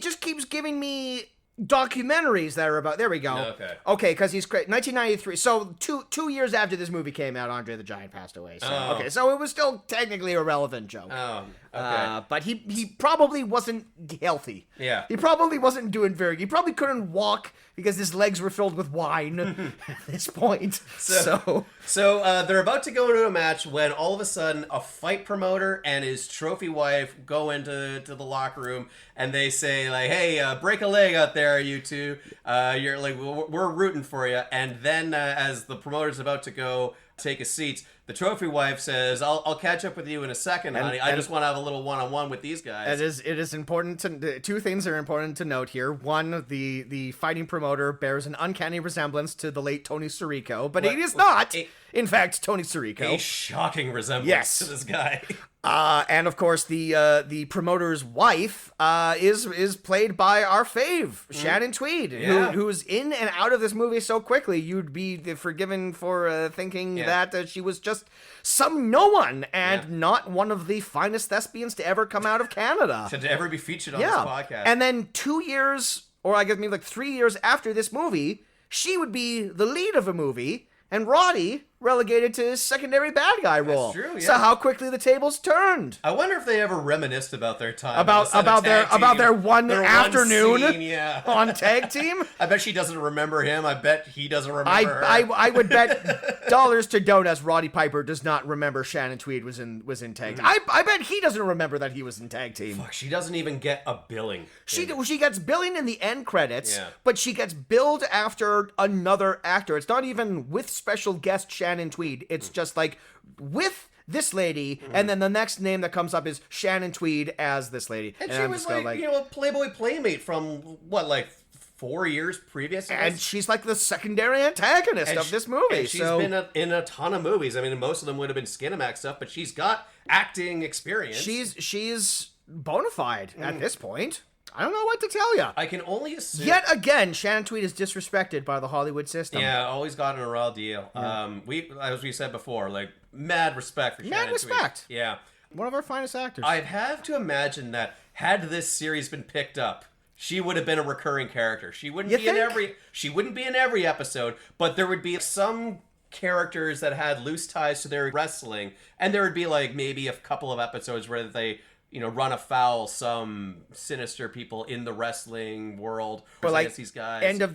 just keeps giving me documentaries that are about. There we go. Okay, because he's 1993. So two years after this movie came out, Andre the Giant passed away. So okay, so it was still technically irrelevant, Joe. Oh, okay. But he probably wasn't healthy. Yeah. He probably wasn't doing very. He probably couldn't walk because his legs were filled with wine at this point. So they're about to go into a match when all of a sudden a fight promoter and his trophy wife go into the locker room and they say, like, hey, break a leg out there, you two. You're like, we're rooting for you. And then as the promoter's about to go take a seat, the trophy wife says, I'll catch up with you in a second, honey. I just want to have a little one-on-one with these guys. It is important to... Two things are important to note here. One, the fighting promoter bears an uncanny resemblance to the late Tony Sirico, but it is not, in fact, Tony Sirico. A shocking resemblance to this guy. And of course, the promoter's wife is played by our fave, Shannon Tweed, who's in and out of this movie so quickly. You'd be forgiven for thinking that she was just some no one and not one of the finest thespians to ever come out of Canada. To ever be featured on this podcast. And then 2 years, or I guess maybe like 3 years after this movie, she would be the lead of a movie, and Roddy relegated to his secondary bad guy role. That's true, yeah. So how quickly the tables turned. I wonder if they ever reminisced about their time about their one afternoon scene, on Tag Team. I bet she doesn't remember him. I bet he doesn't remember her. I would bet dollars to donuts Roddy Piper does not remember Shannon Tweed was in Tag Team. I bet he doesn't remember that he was in Tag Team. Fuck, she doesn't even get a billing. She gets billing in the end credits, but she gets billed after another actor. It's not even with special guest Shannon Tweed. It's just like with this lady, and then the next name that comes up is Shannon Tweed as this lady. And she was like, a Playboy Playmate from, what, like 4 years previous? And she's like the secondary antagonist of this movie. And she's been in a ton of movies. I mean, most of them would have been Skinamax stuff, but she's got acting experience. She's bona fide at this point. I don't know what to tell you. I can only assume... Yet again, Shannon Tweed is disrespected by the Hollywood system. Yeah, always got in a raw deal. As we said before, like, mad respect for Shannon Tweed. Mad respect. Yeah. One of our finest actors. I'd have to imagine that had this series been picked up, she would have been a recurring character. She wouldn't be in every episode, but there would be some characters that had loose ties to their wrestling, and there would be like maybe a couple of episodes where they run afoul some sinister people in the wrestling world. Or like these guys. End of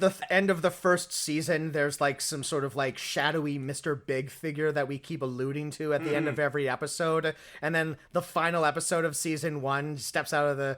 the first season, there's like some sort of like shadowy Mr. Big figure that we keep alluding to at the end of every episode, and then the final episode of season 1 steps out of the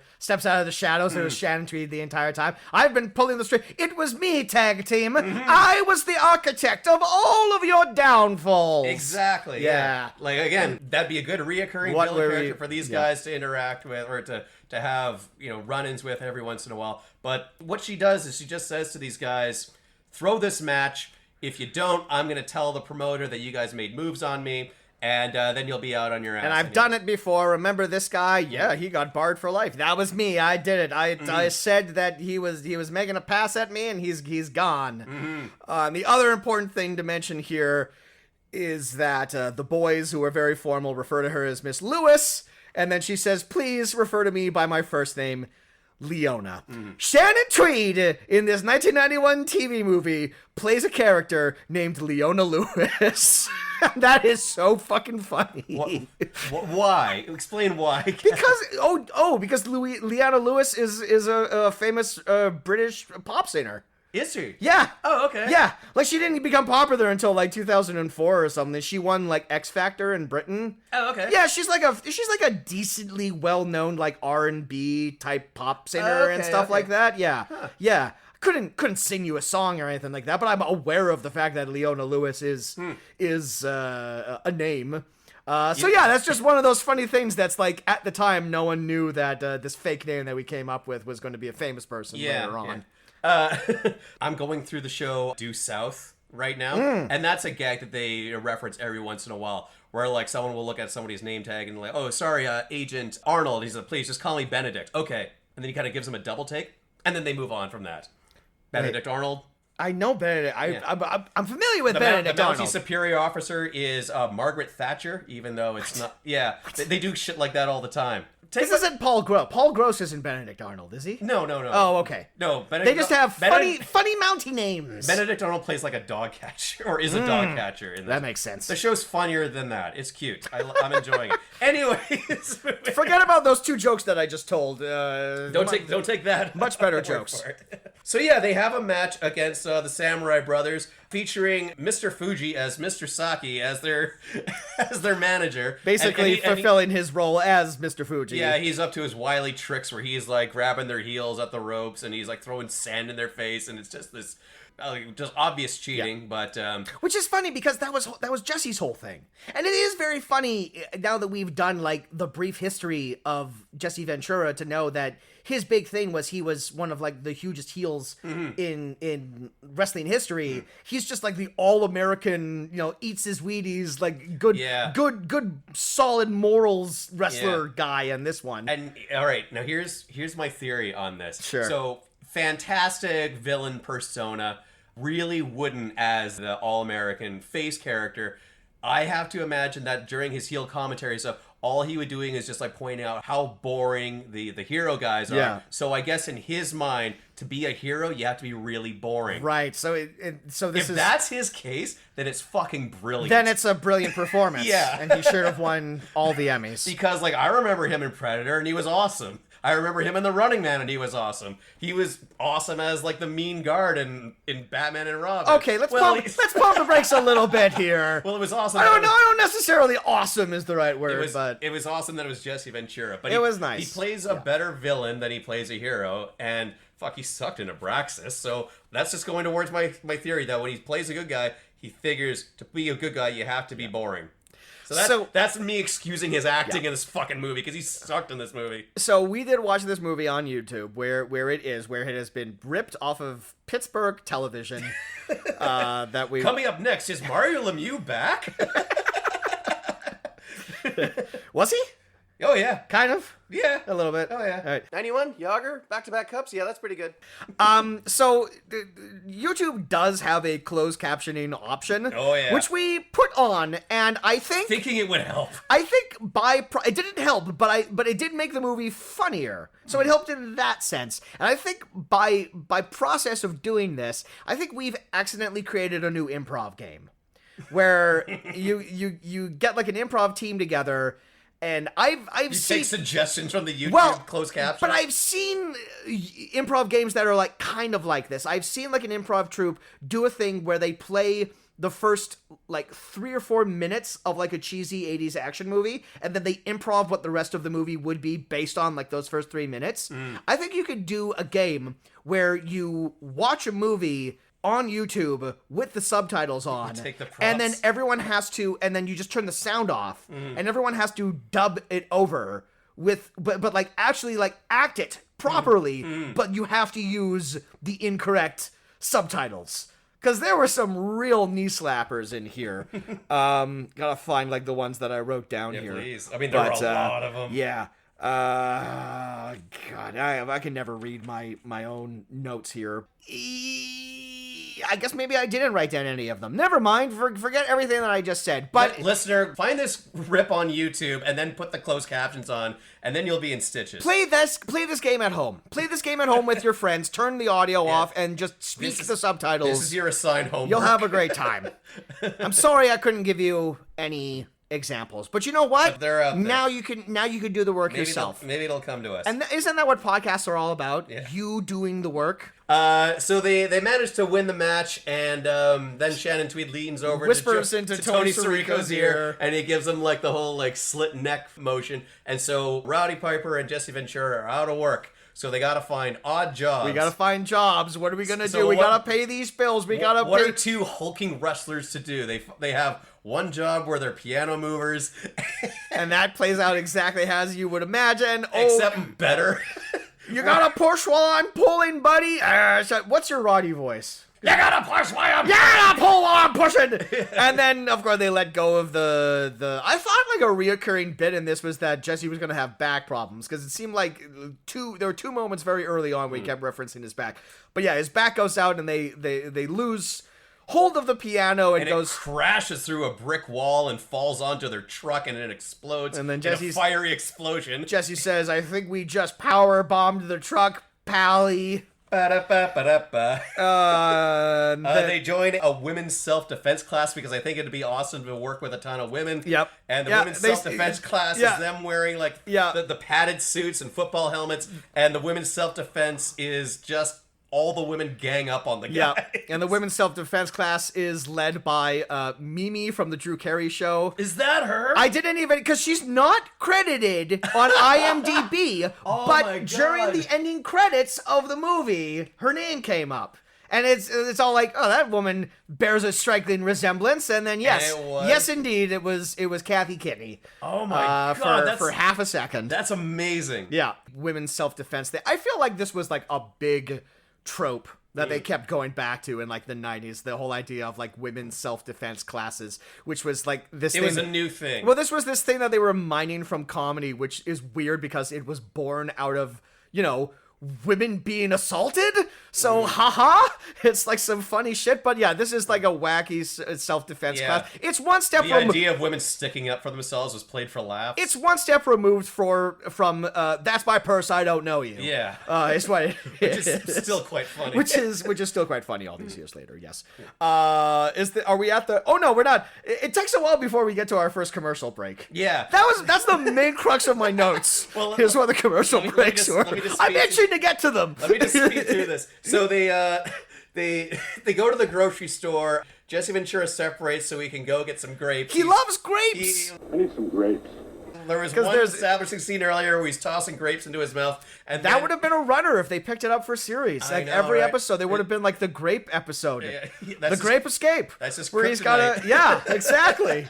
shadows. It was Shannon Tweed the entire time. I've been pulling the string. It was me, Tag Team. I was the architect of all of your downfalls. Exactly. Yeah. Like again, that'd be a good reoccurring villain character for these guys to interact with, or to have run-ins with every once in a while. But what she does is she just says to these guys, throw this match. If you don't, I'm going to tell the promoter that you guys made moves on me, and then you'll be out on your ass. And I've done it before. Remember this guy? Yeah, he got barred for life. That was me. I did it. I said that he was making a pass at me, and he's gone. The other important thing to mention here is that the boys, who are very formal, refer to her as Miss Lewis. And then she says, please refer to me by my first name, Leona. Shannon Tweed, in this 1991 TV movie, plays a character named Leona Lewis. That is so fucking funny. Why? Explain why. Because Leona Lewis is a famous British pop singer. Is she? Yeah. Oh, okay. Yeah. Like, she didn't become popular until, like, 2004 or something. She won, like, X Factor in Britain. Oh, okay. Yeah, she's like a decently well-known, like, R&B type pop singer and stuff like that. Yeah. Huh. Yeah. Couldn't sing you a song or anything like that, but I'm aware of the fact that Leona Lewis is a name. So yeah, that's just one of those funny things that's like, at the time, no one knew that this fake name that we came up with was going to be a famous person later on. I'm going through the show Due South right now, and that's a gag that they reference every once in a while, where like someone will look at somebody's name tag and like, oh, sorry, Agent Arnold. He's like, please just call me Benedict. Okay. And then he kind of gives him a double take, and then they move on from that. Benedict Arnold. I know Benedict. I'm familiar with Benedict the Arnold. Mountie Superior Officer is Margaret Thatcher, even though it's not. Yeah, they do shit like that all the time. This isn't Paul Gross. Paul Gross isn't Benedict Arnold, is he? No. Oh, okay. No, they just have funny Mountie names. Benedict Arnold plays like a dog catcher, or is a dog catcher. In this. That makes sense. The show's funnier than that. It's cute. I'm enjoying it. Anyways, forget about those 2 jokes that I just told. Don't take that. Much better jokes. So yeah, they have a match against the Samurai Brothers, featuring Mr. Fuji as Mr. Saki as their manager, basically fulfilling his role as Mr. Fuji. Yeah, he's up to his wily tricks where he's like grabbing their heels at the ropes and he's like throwing sand in their face, and it's just this just obvious cheating. But which is funny because that was Jesse's whole thing, and it is very funny now that we've done like the brief history of Jesse Ventura to know that his big thing was he was one of like the hugest heels in wrestling history. He's just like the all-American, eats his Wheaties, like good solid morals wrestler guy in this one. And all right, now here's my theory on this. Sure. So fantastic villain persona, really wooden as the all-American face character. I have to imagine that during his heel commentary stuff, all he was doing is just like pointing out how boring the hero guys are. Yeah. So I guess in his mind, to be a hero, you have to be really boring. Right. So if that's his case, then it's fucking brilliant. Then it's a brilliant performance. Yeah. And he should have won all the Emmys. Because like I remember him in Predator and he was awesome. I remember him in The Running Man and he was awesome. He was awesome as like the mean guard in Batman and Robin. Okay, let's pump the brakes a little bit here. Well, it was awesome. I don't necessarily awesome is the right word, but it was awesome that it was Jesse Ventura. But it was nice. He plays a better villain than he plays a hero, and fuck, he sucked in Abraxas. So that's just going towards my theory that when he plays a good guy, he figures to be a good guy, you have to be boring. So that's me excusing his acting in this fucking movie because he sucked in this movie. So we did watch this movie on YouTube where it has been ripped off of Pittsburgh television. Coming up next, is Mario Lemieux back? Was he? Oh yeah, kind of. Yeah, a little bit. Oh yeah. All right. 91 Yager, back-to-back cups. Yeah, that's pretty good. So YouTube does have a closed captioning option. Oh yeah. Which we put on, and I think thinking it would help. I think it didn't help, but it did make the movie funnier. So it helped in that sense. And I think by process of doing this, I think we've accidentally created a new improv game, where you get like an improv team together. And I've seen take suggestions from the YouTube closed caption. But I've seen improv games that are like kind of like this. I've seen like an improv troupe do a thing where they play the first like 3 or 4 minutes of like a cheesy 80s action movie, and then they improv what the rest of the movie would be based on like those first 3 minutes. I think you could do a game where you watch a movie on YouTube with the subtitles on, and then everyone has to, and then you just turn the sound off, and everyone has to dub it over with, but like actually like act it properly, but you have to use the incorrect subtitles. Because there were some real knee slappers in here. Gotta find like the ones that I wrote down here. Please. I mean, there were a lot of them. Yeah. God, I can never read my own notes here. I guess maybe I didn't write down any of them. Never mind. Forget everything that I just said. But listener, find this rip on YouTube and then put the closed captions on, and then you'll be in stitches. Play this game at home. Play this game at home with your friends. Turn the audio off and just speak the subtitles. This is your assigned homework. You'll have a great time. I'm sorry I couldn't give you any examples. But you know what? But they're out there. Now you can do the work yourself. Maybe it'll come to us. And isn't that what podcasts are all about? Yeah. You doing the work. So they managed to win the match, and then Shannon Tweed leans over, whispers into Tony Sirico's ear, and he gives him like the whole like slit neck motion. And so Roddy Piper and Jesse Ventura are out of work. So they gotta find odd jobs. We gotta find jobs. What are we gonna do? We gotta pay these bills. What are two hulking wrestlers to do? They have one job where they're piano movers, and that plays out exactly as you would imagine, except better. You gotta push while I'm pulling, buddy. What's your Roddy voice? You gotta push while I'm pushing. You gotta pull while I'm pushing. And then, of course, they let go of the. I thought like a reoccurring bit in this was that Jesse was gonna have back problems because it seemed like there were two moments very early on where he kept referencing his back. But yeah, his back goes out and they lose hold of the piano and it crashes through a brick wall and falls onto their truck and it explodes. And then Jesse's in a fiery explosion. Jesse says, "I think we just power bombed the truck, pally." They join a women's self-defense class because I think it'd be awesome to work with a ton of women. Yep. And the women's self-defense class is them wearing like the padded suits and football helmets, and the women's self-defense is just all the women gang up on the guy. Yeah, and the women's self-defense class is led by Mimi from the Drew Carey Show. Is that her? I didn't even, because she's not credited on IMDb, but during the ending credits of the movie, her name came up. And it's all like, oh, that woman bears a striking resemblance. And then yes, indeed, it was Kathy Kinney. Oh my God, for half a second. That's amazing. Yeah, women's self-defense. I feel like this was like a big trope that they kept going back to in like the 90s, the whole idea of like women's self-defense classes, which was like this thing. It was a new thing. Well, this was this thing that they were mining from comedy, which is weird because it was born out of, women being assaulted. So, haha, it's like some funny shit. But yeah, this is like a wacky self-defense class. It's one step The idea of women sticking up for themselves was played for laughs. It's one step removed from that's my purse, I don't know you. Yeah. It's what which is still quite funny. Which is still quite funny all these years later, yes. Are we at the... Oh, no, we're not. It takes a while before we get to our first commercial break. Yeah. That's the main crux of my notes. Well, here's what the commercial breaks were. I'm itching to get to them. Let me just speed through this. So they go to the grocery store. Jesse Ventura separates so he can go get some grapes. He loves grapes. I need some grapes. There was one establishing scene earlier where he's tossing grapes into his mouth, and that would have been a runner if they picked it up for series. Like every episode, they would have been like the grape episode, the grape escape. That's just where he's got exactly.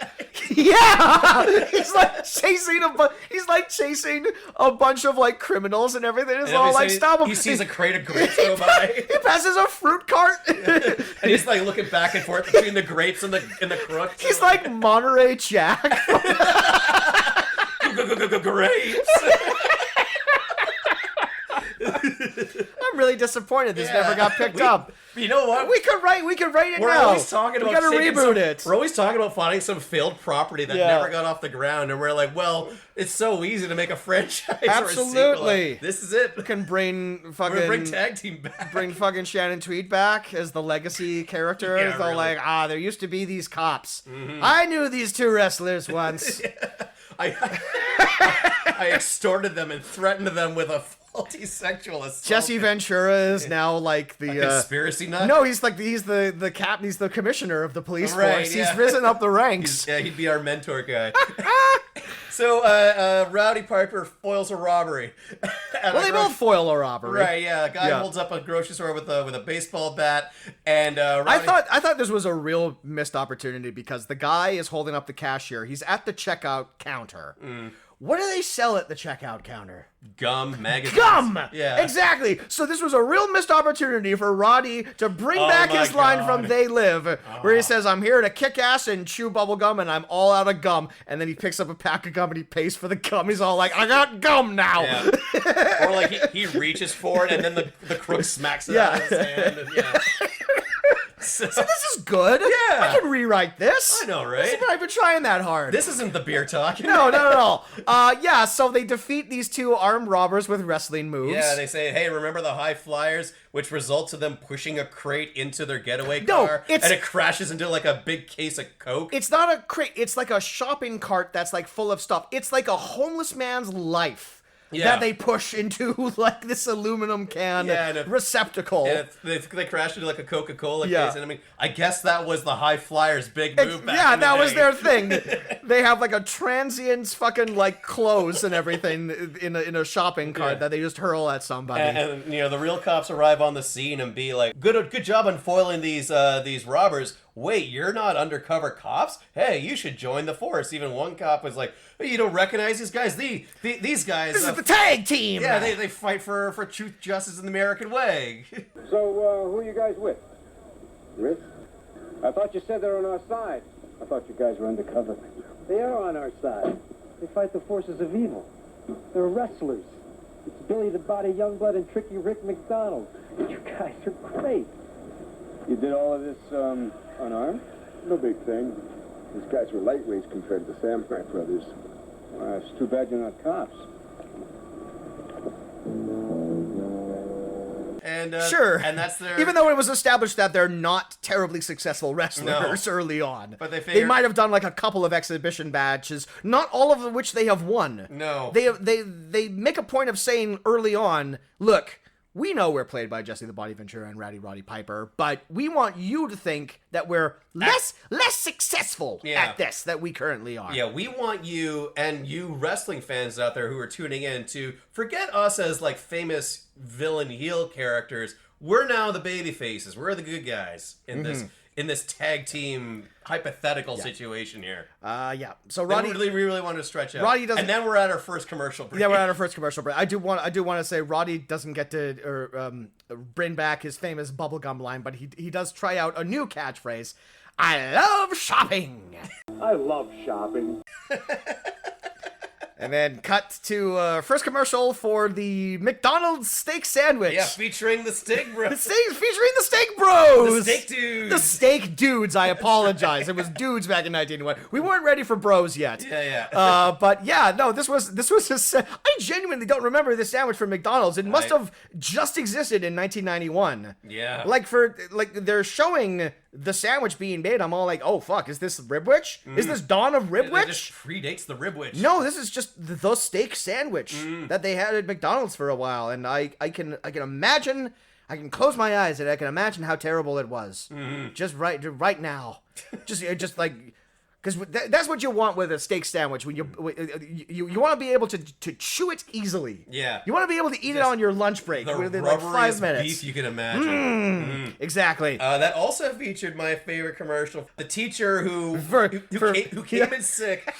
Yeah, he's like chasing a bunch of like criminals and everything. It's all like stop him. He sees a crate of grapes go by. He passes a fruit cart, and he's like looking back and forth between the grapes and the crook. He's like Monterey Jack. Grapes. I'm really disappointed this never got picked up. You know what? We could write it now. We're always talking about reboot it. We're always talking about finding some failed property that never got off the ground, and we're like, well, it's so easy to make a franchise. Absolutely. Or a sequel. This is it. We can bring Tagteam back. Bring fucking Shannon Tweed back as the legacy character. Yeah, really. Like, there used to be these cops. Mm-hmm. I knew these two wrestlers once. I extorted them and threatened them with a faulty sexual assault. Jesse Ventura is now like the conspiracy nut. No, he's the captain. He's the commissioner of the police force. He's risen up the ranks. He'd be our mentor guy. So Rowdy Piper foils a robbery. Well, they both foil a robbery. Right? Yeah. A guy holds up a grocery store with a baseball bat, and Rowdy... I thought this was a real missed opportunity because the guy is holding up the cashier. He's at the checkout counter. What do they sell at the checkout counter? Gum, magazines. Gum! Yeah. Exactly. So this was a real missed opportunity for Roddy to bring back his line from They Live, where he says, I'm here to kick ass and chew bubble gum, and I'm all out of gum. And then he picks up a pack of gum and he pays for the gum. He's all like, I got gum now. Yeah. Or like he reaches for it and then the crook smacks it out of his hand. And, So this is good. Yeah. I can rewrite this. I know, right? I've been trying that hard. This isn't the beer talk. No, not at all. Yeah, so they defeat these two armed robbers with wrestling moves. Yeah, they say, hey, remember the high flyers, which results in them pushing a crate into their getaway car, and it crashes into like a big case of Coke? It's not a crate. It's like a shopping cart that's like full of stuff. It's like a homeless man's life. Yeah. That they push into like this aluminum can receptacle. And they crashed into like a Coca-Cola case. And I mean, I guess that was the high flyers' big move back in the that day. was their thing. They have like a transient's fucking like clothes and everything in a shopping cart that they just hurl at somebody. And you know, the real cops arrive on the scene and be like, good job on foiling these robbers. Wait, you're not undercover cops? Hey, you should join the force. Even one cop was like, hey, you don't recognize these guys? These guys... This is the tag team! Yeah, they fight for truth, justice, and the American way. So, who are you guys with? With? I thought you said they're on our side. I thought you guys were undercover. They are on our side. They fight the forces of evil. They're wrestlers. It's Billy the Body Youngblood and Tricky Rick McDonald. You guys are great. You did all of this, unarmed? No big thing. These guys were lightweights compared to the Samurai Brothers. It's too bad you're not cops. And sure. And that's their... Even though it was established that they're not terribly successful wrestlers early on. But they might have done like a couple of exhibition matches, not all of which they have won. No. They make a point of saying early on, look, we know we're played by Jesse the Body Ventura and Roddy Piper, but we want you to think that we're less successful at this that we currently are. Yeah, we want you and you wrestling fans out there who are tuning in to forget us as like famous villain heel characters. We're now the baby faces. We're the good guys in this tag team hypothetical situation here. So Roddy we really wanted to stretch out. Roddy doesn't, and then we're at our first commercial break. Yeah, we're at our first commercial break. I do want to say Roddy doesn't get to bring back his famous bubblegum line, but he does try out a new catchphrase. I love shopping. I love shopping. And then cut to first commercial for the McDonald's steak sandwich. Yeah, featuring the steak bros. Featuring the steak bros. The steak dudes. The steak dudes. I apologize. It was dudes back in 1981. We weren't ready for bros yet. Yeah. But yeah, no, this was I genuinely don't remember this sandwich from McDonald's. It must have just existed in 1991. Yeah. They're showing the sandwich being made. I'm all like, oh fuck, is this Ribwich? Is this Dawn of Ribwich? It just predates the Ribwich. No, this is just the steak sandwich that they had at McDonald's for a while, and I can imagine. I can close my eyes and I can imagine how terrible it was. Just right now, just like. Because that's what you want with a steak sandwich. When you want to be able to chew it easily. Yeah. You want to be able to eat it on your lunch break within like 5 minutes. Beef you can imagine. Exactly. That also featured my favorite commercial. The teacher who came in sick.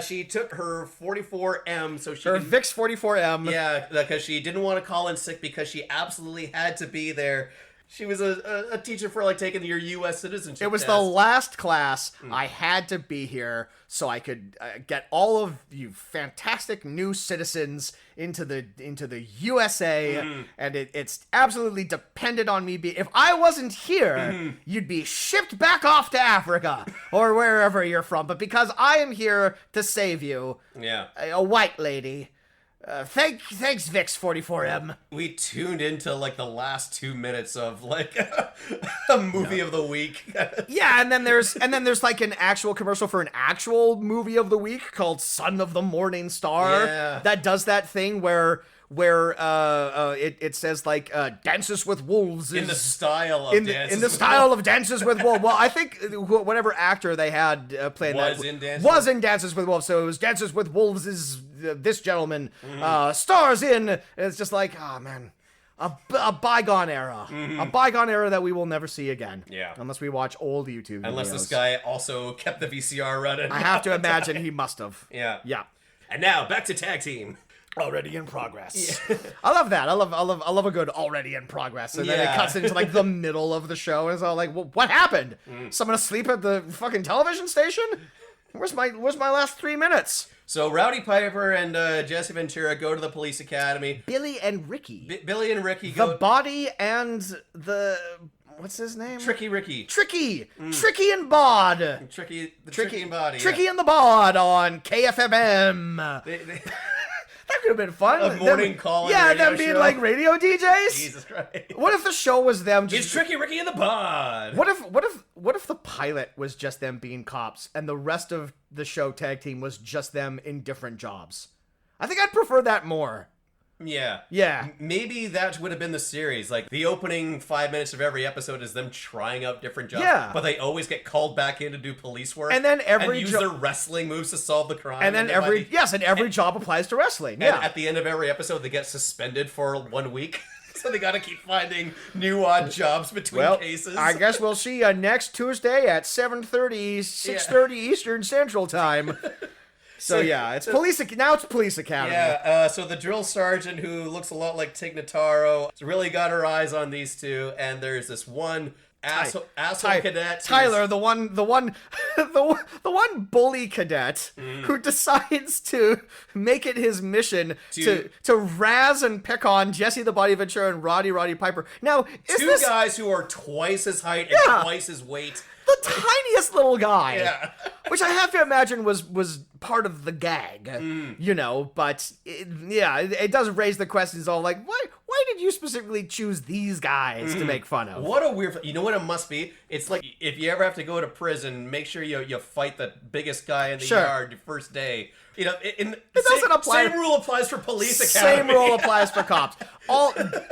She took her 44M so she her Vicks 44M. Yeah, because she didn't want to call in sick because she absolutely had to be there. She was a teacher for like taking your U.S. citizenship It was test. the last class. I had to be here so I could get all of you fantastic new citizens into the USA, and it's absolutely dependent on me. If I wasn't here, you'd be shipped back off to Africa or wherever you're from. But because I am here to save you, a white lady. Thanks, Vicks 44M. We tuned into like the last 2 minutes of like a movie of the week. Yeah, and then there's like an actual commercial for an actual movie of the week called Son of the Morning Star. Yeah. That does that thing where it says like Dances with Wolves in the style of Dances with Wolves. Well, I think whatever actor they had playing was in Dances with Wolves. So it was Dances with Wolves is this gentleman stars in. It's just like, oh man. A bygone era. A bygone era that we will never see again. Yeah. Unless we watch old YouTube videos. Unless this guy also kept the VCR running. I have to imagine he must have. Yeah. Yeah. And now back to Tag Team. Already in progress. Yeah. I love that. I love a good already in progress. And then it cuts into like the middle of the show and it's all like, well, what happened? Someone asleep at the fucking television station? Where's my last 3 minutes? So Rowdy Piper and Jesse Ventura go to the police academy. Billy and Ricky Billy and Ricky go. The body and the what's his name? Tricky Ricky. Tricky and Bod. Tricky and Body. Tricky and the Bod on KFMM. That could have been fun. A morning call. Yeah, them being show. like radio DJs. Jesus Christ. What if the show was them just... It's Tricky Ricky and the Bod. What if the pilot was just them being cops and the rest of the show Tag Team was just them in different jobs? I think I'd prefer that more. Yeah. Yeah. Maybe that would have been the series. Like, the opening 5 minutes of every episode is them trying out different jobs. Yeah. But they always get called back in to do police work. And then every use their wrestling moves to solve the crime. And then every job applies to wrestling. Yeah. And at the end of every episode, they get suspended for 1 week. So they got to keep finding new odd jobs between cases. I guess we'll see you next Tuesday at 7:30, 6:30 Eastern Central Time. So yeah, it's Police Academy. Yeah, so the drill sergeant, who looks a lot like Tig Notaro, has really got her eyes on these two, and there's this one asshole cadet, Tyler, the one bully cadet who decides to make it his mission to razz and pick on Jesse the Body Ventura and Roddy Piper. Now, two guys who are twice his height and twice his weight. The tiniest little guy. Yeah. Which I have to imagine was part of the gag, you know, but it does raise the questions all like, why did you specifically choose these guys to make fun of? What a weird, you know what it must be? It's like, if you ever have to go to prison, make sure you fight the biggest guy in the yard your first day. You know, it doesn't apply. Same rule applies for police academy. Same rule applies for cops.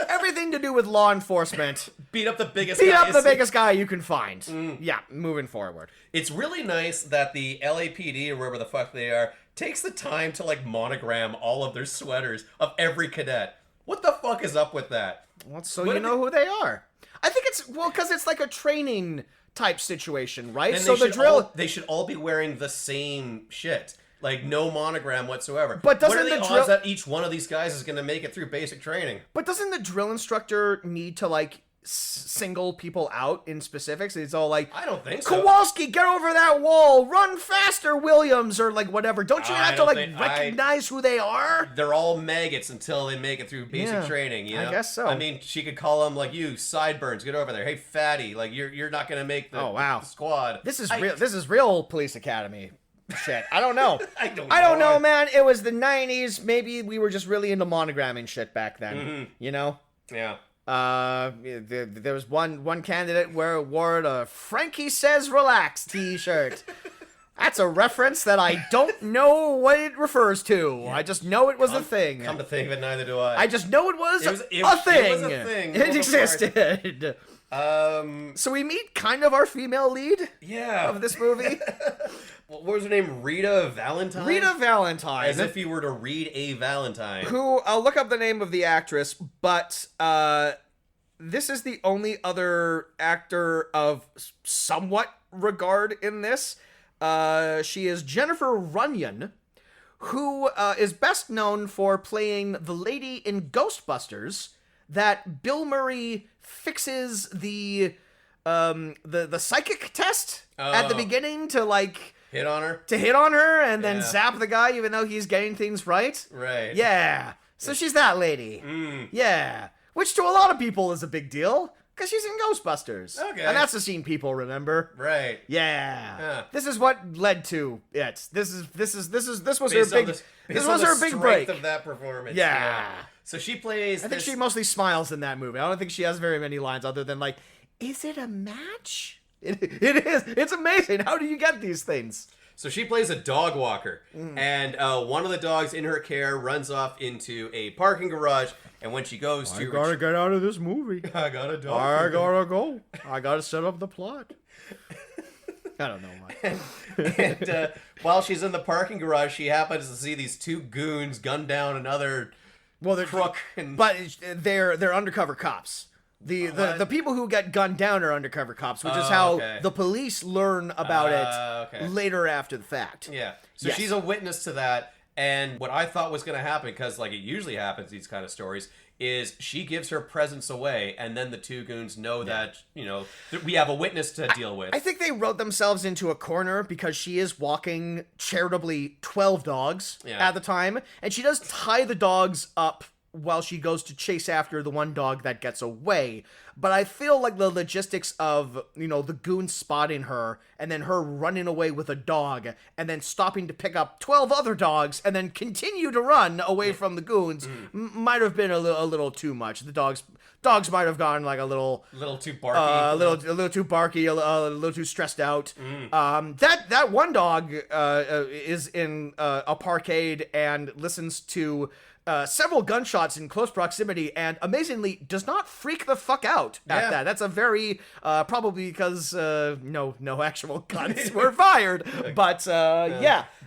Everything to do with law enforcement. Beat up the biggest guy you can find. Yeah, moving forward. It's really nice that the LAPD, or wherever the fuck they are, takes the time to like monogram all of their sweaters of every cadet. What the fuck is up with that? Well, so you know who they are. I think it's, because it's like a training type situation, right? And so they should all be wearing the same shit. Like, no monogram whatsoever. But doesn't what are the odds that each one of these guys is going to make it through basic training? But doesn't the drill instructor need to, like, single people out in specifics? It's all like, I don't think so. Kowalski, get over that wall! Run faster, Williams! Or, like, whatever. Don't you have to, like, recognize who they are? They're all maggots until they make it through basic training, you know? I guess so. I mean, she could call them, like, you, sideburns, get over there. Hey, fatty, like, you're not going to make the squad. This is real Police Academy. Shit, I don't know. I don't know, man. It was the 90s. Maybe we were just really into monogramming shit back then. You know? Yeah. There was one candidate where wore a Frankie Says Relax t-shirt. That's a reference that I don't know what it refers to. Yeah. I just know it was a thing. Come to think of it, neither do I. I just know it was a thing. It was a thing. It existed. So we meet kind of our female lead of this movie. What was her name? Rita Valentine? Rita Valentine. As if you were to read a Valentine. Who, I'll look up the name of the actress, but this is the only other actor of somewhat regard in this. She is Jennifer Runyon, who is best known for playing the lady in Ghostbusters that Bill Murray fixes the psychic test at the beginning to, like, hit on her and then zap the guy even though he's getting things right. Right. Yeah. So she's that lady. Yeah. Which to a lot of people is a big deal because she's in Ghostbusters. Okay. And that's the scene people remember. Right. Yeah. This is what led to it. This was her big break of that performance. Yeah. So she plays. I think she mostly smiles in that movie. I don't think she has very many lines other than like, "Is it a match?" It is. It's amazing. How do you get these things? So she plays a dog walker, and one of the dogs in her care runs off into a parking garage. And when she goes to, I gotta get out of this movie. I got a dog. I gotta go. I gotta set up the plot. I don't know, Mike. And while she's in the parking garage, she happens to see these two goons gun down another crook. But they're undercover cops. The people who get gunned down are undercover cops, which is how the police learn about it later after the fact. Yeah. So she's a witness to that. And what I thought was going to happen, because like it usually happens, these kind of stories, is she gives her presents away, and then the two goons know that, you know, we have a witness to deal with. I think they wrote themselves into a corner because she is walking charitably 12 dogs at the time, and she does tie the dogs up while she goes to chase after the one dog that gets away. But I feel like the logistics of, the goons spotting her and then her running away with a dog and then stopping to pick up 12 other dogs and then continue to run away from the goons might have been a little too much. The dogs might have gone like a little too barky, a little too barky, a little too stressed out. That one dog is in a parkade and listens to several gunshots in close proximity, and amazingly does not freak the fuck out at that. That's a very probably because no actual guns were fired, but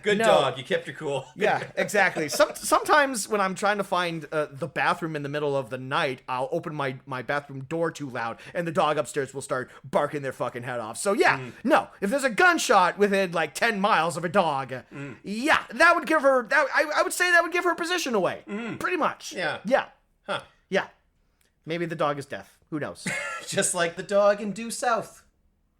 good dog. You kept your cool. Yeah, exactly. Sometimes when I'm trying to find the bathroom in the middle of the night, I'll open my bathroom door too loud, and the dog upstairs will start barking their fucking head off. So no, if there's a gunshot within like 10 miles of a dog, that would give her I would say that would give her position away. Pretty much. Yeah. Huh. Yeah. Maybe the dog is deaf. Who knows? Just like the dog in Due South.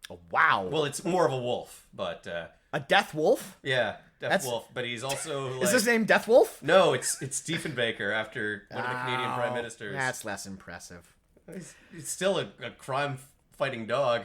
Oh, wow. Well, it's more of a wolf, but a death wolf? Yeah, wolf. But he's also like... Is his name Death Wolf? No, it's Diefenbaker after one of the Canadian prime ministers. That's less impressive. He's still a crime-fighting dog,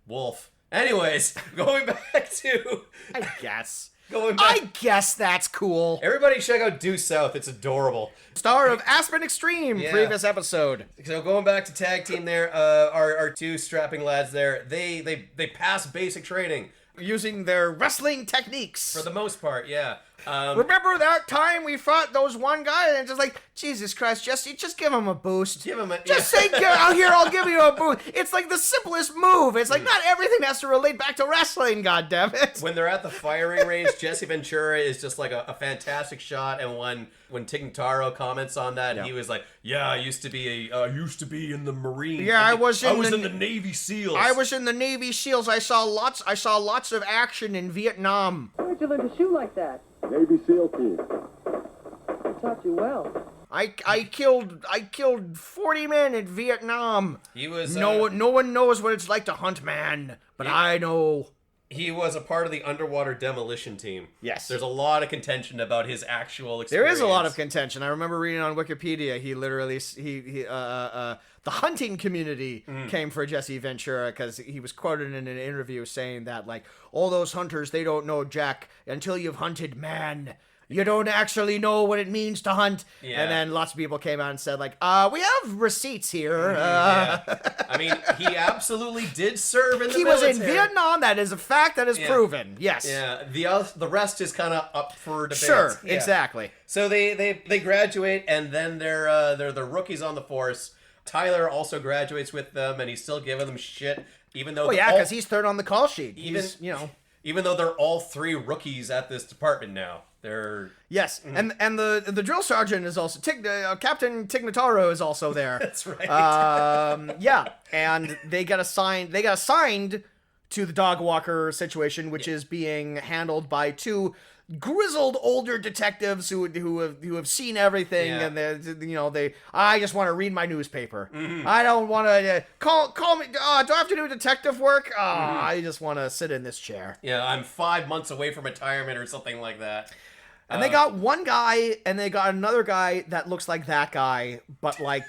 wolf. Anyways, going back to... I guess. I guess that's cool. Everybody check out Due South. It's adorable. Star of Aspen Extreme, previous episode. So going back to tag team there, our two strapping lads there, they pass basic training. Using their wrestling techniques. For the most part, yeah. Remember that time we fought those one guy and just like, Jesus Christ, Jesse, just give him a boost. Give him a... Just say, out here, I'll give you a boost. It's like the simplest move. It's like, not everything has to relate back to wrestling, goddammit. When they're at the firing range, Jesse Ventura is just like a fantastic shot, and when Tignataro comments on that, he was like, I used to be in the Marines. Yeah, I was in the Navy SEALs. I was in the Navy SEALs. I saw lots of action in Vietnam. Where'd you learn to shoot like that? Navy SEAL team. They taught you well. I killed 40 men in Vietnam. He was no one knows what it's like to hunt man, but I know. He was a part of the underwater demolition team. Yes. There's a lot of contention about his actual experience. There is a lot of contention. I remember reading on Wikipedia, he literally, the hunting community came for Jesse Ventura because he was quoted in an interview saying that, like, all those hunters, they don't know jack until you've hunted man. You don't actually know what it means to hunt. Yeah. And then lots of people came out and said, like, we have receipts here. I mean, he absolutely did serve in the military. He was in Vietnam. That is a fact that is proven. Yes. Yeah. The rest is kind of up for debate. Sure. Yeah. Exactly. So they graduate, and then they're the rookies on the force. Tyler also graduates with them, and he's still giving them shit, even though... Well, yeah, because he's third on the call sheet. Even though they're all three rookies at this department now. They're... Yes, and the drill sergeant is also... Captain Tignataro is also there. That's right. Yeah, and they got assigned to the dogwalker situation, which is being handled by two grizzled older detectives who have seen everything, and I just want to read my newspaper. I don't want to call me. Do I have to do detective work? I just want to sit in this chair. Yeah, I'm 5 months away from retirement or something like that. And they got one guy, and they got another guy that looks like that guy, but like,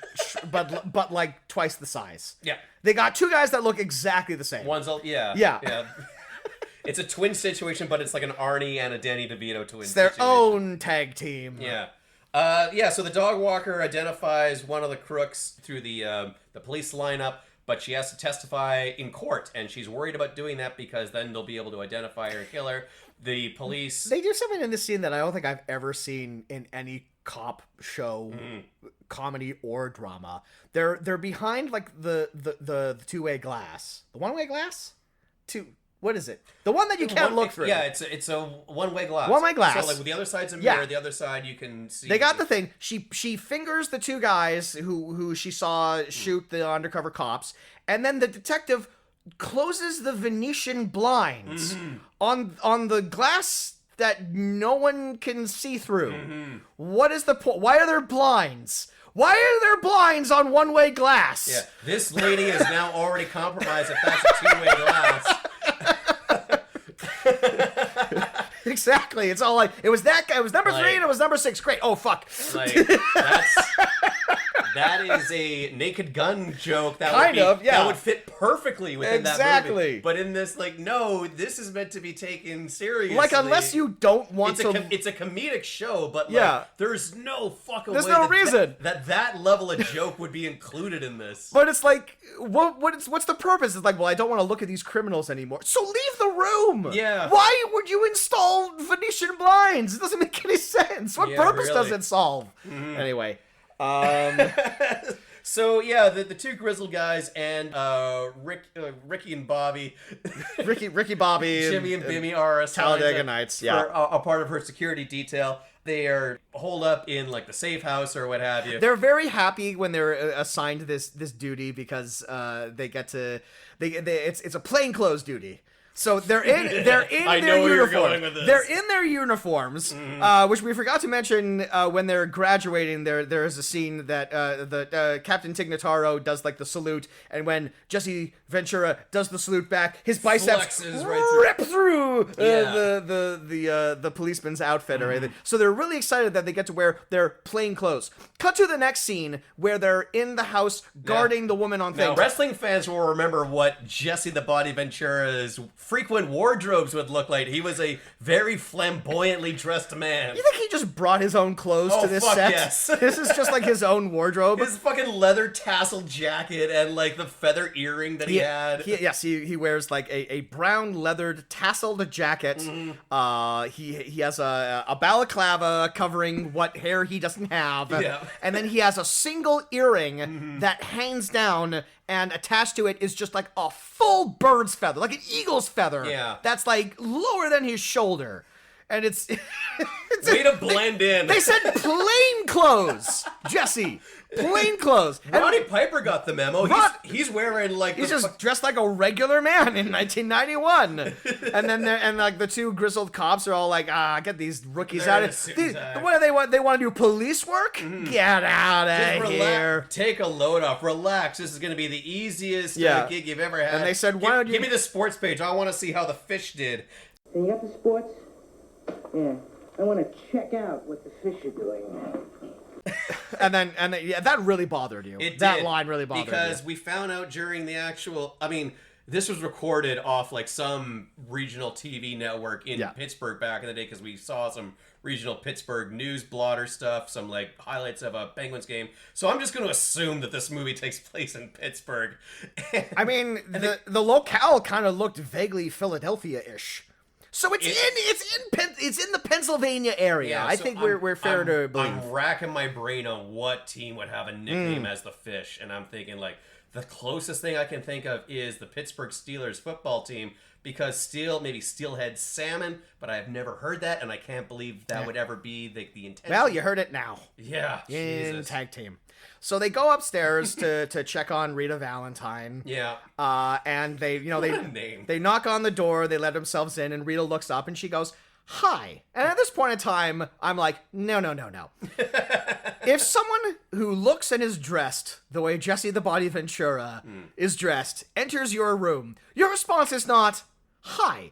but like twice the size. Yeah. They got two guys that look exactly the same. Yeah. It's a twin situation, but it's like an Arnie and a Danny DeVito twin. It's their own tag team. Yeah. So the dog walker identifies one of the crooks through the police lineup, but she has to testify in court, and she's worried about doing that because then they'll be able to identify her and kill her. The police... They do something in this scene that I don't think I've ever seen in any cop show, comedy or drama. They're behind like the two-way glass. The one-way glass? What is it? The one that you can't look through. Yeah, it's a one-way glass. One-way glass. So like the other side's a mirror, the other side you can see. They got the thing. She fingers the two guys who she saw shoot the undercover cops, and then the detective closes the Venetian blinds on the glass that no one can see through. What is the point? Why are there blinds? Why are there blinds on one-way glass? Yeah, this lady is now already compromised if that's a two-way glass. Exactly. It's all like, it was that guy. It was number 3 and it was number 6. Great. Oh, fuck. Like, that is a Naked Gun joke that would fit perfectly within that movie. But in this, like, no, this is meant to be taken seriously. Like, unless you don't want to... It's a comedic show, but, like, there's no fucking way reason that level of joke would be included in this. But it's like, what's the purpose? It's like, well, I don't want to look at these criminals anymore. So leave the room! Yeah. Why would you install Venetian blinds? It doesn't make any sense. What purpose does it solve? Mm-hmm. Anyway... So yeah, the two grizzled guys and Ricky and Bobby, Ricky Bobby, Jimmy and Bimmy are assigned Talladega Nights. for a part of her security detail. They are holed up in like the safe house or what have you. They're very happy when they're assigned this duty because they get to it's a plainclothes duty. So they're in their uniforms. They're in their uniforms, which we forgot to mention when they're graduating. There is a scene that the Captain Tignataro does like the salute, and when Jesse Ventura does the salute back, his biceps rip through the policeman's outfit or anything. So they're really excited that they get to wear their plain clothes. Cut to the next scene where they're in the house guarding the woman on things. Now, wrestling fans will remember what Jesse the Body Ventura's frequent wardrobes would look like. He was a very flamboyantly dressed man. You think he just brought his own clothes to this set? Yes. This is just like his own wardrobe. His fucking leather tassel jacket and like the feather earring that he had. He wears like a brown leathered tasseled jacket. Mm-hmm. He has a balaclava covering what hair he doesn't have. Yeah. And then he has a single earring that hangs down, and attached to it is just like a full bird's feather, like an eagle's feather. Yeah. That's like lower than his shoulder. And it's way to blend in. They said plain clothes, Jesse. Plain clothes. Roddy Piper got the memo. He's wearing like he's just dressed like a regular man in 1991. And then like the two grizzled cops are all like, get these rookies out of here. What do they want? They want to do police work? Mm-hmm. Get out of here. Take a load off. Relax. This is going to be the easiest gig you've ever had. And they said, why don't you give me the sports page? I want to see how the fish did. And you got the sports? Yeah. I want to check out what the fish are doing. and then that really bothered you. That line really bothered you. Because we found out during the actual, I mean, this was recorded off like some regional TV network in Pittsburgh back in the day, because we saw some regional Pittsburgh news blotter stuff, some like highlights of a Penguins game. So I'm just going to assume that this movie takes place in Pittsburgh. I mean, the locale kind of looked vaguely Philadelphia-ish. So it's in the Pennsylvania area. Yeah, I think we're fair to believe. I'm racking my brain on what team would have a nickname as the Fish, and I'm thinking like the closest thing I can think of is the Pittsburgh Steelers football team, because maybe steelhead salmon, but I've never heard that, and I can't believe that would ever be the intention. Well, you heard it now. Yeah, in Tag Team. So they go upstairs to check on Rita Valentine. Yeah. And they knock on the door, they let themselves in, and Rita looks up and she goes, "Hi." And at this point in time, I'm like, no. If someone who looks and is dressed the way Jesse the Body Ventura is dressed enters your room, your response is not, "Hi."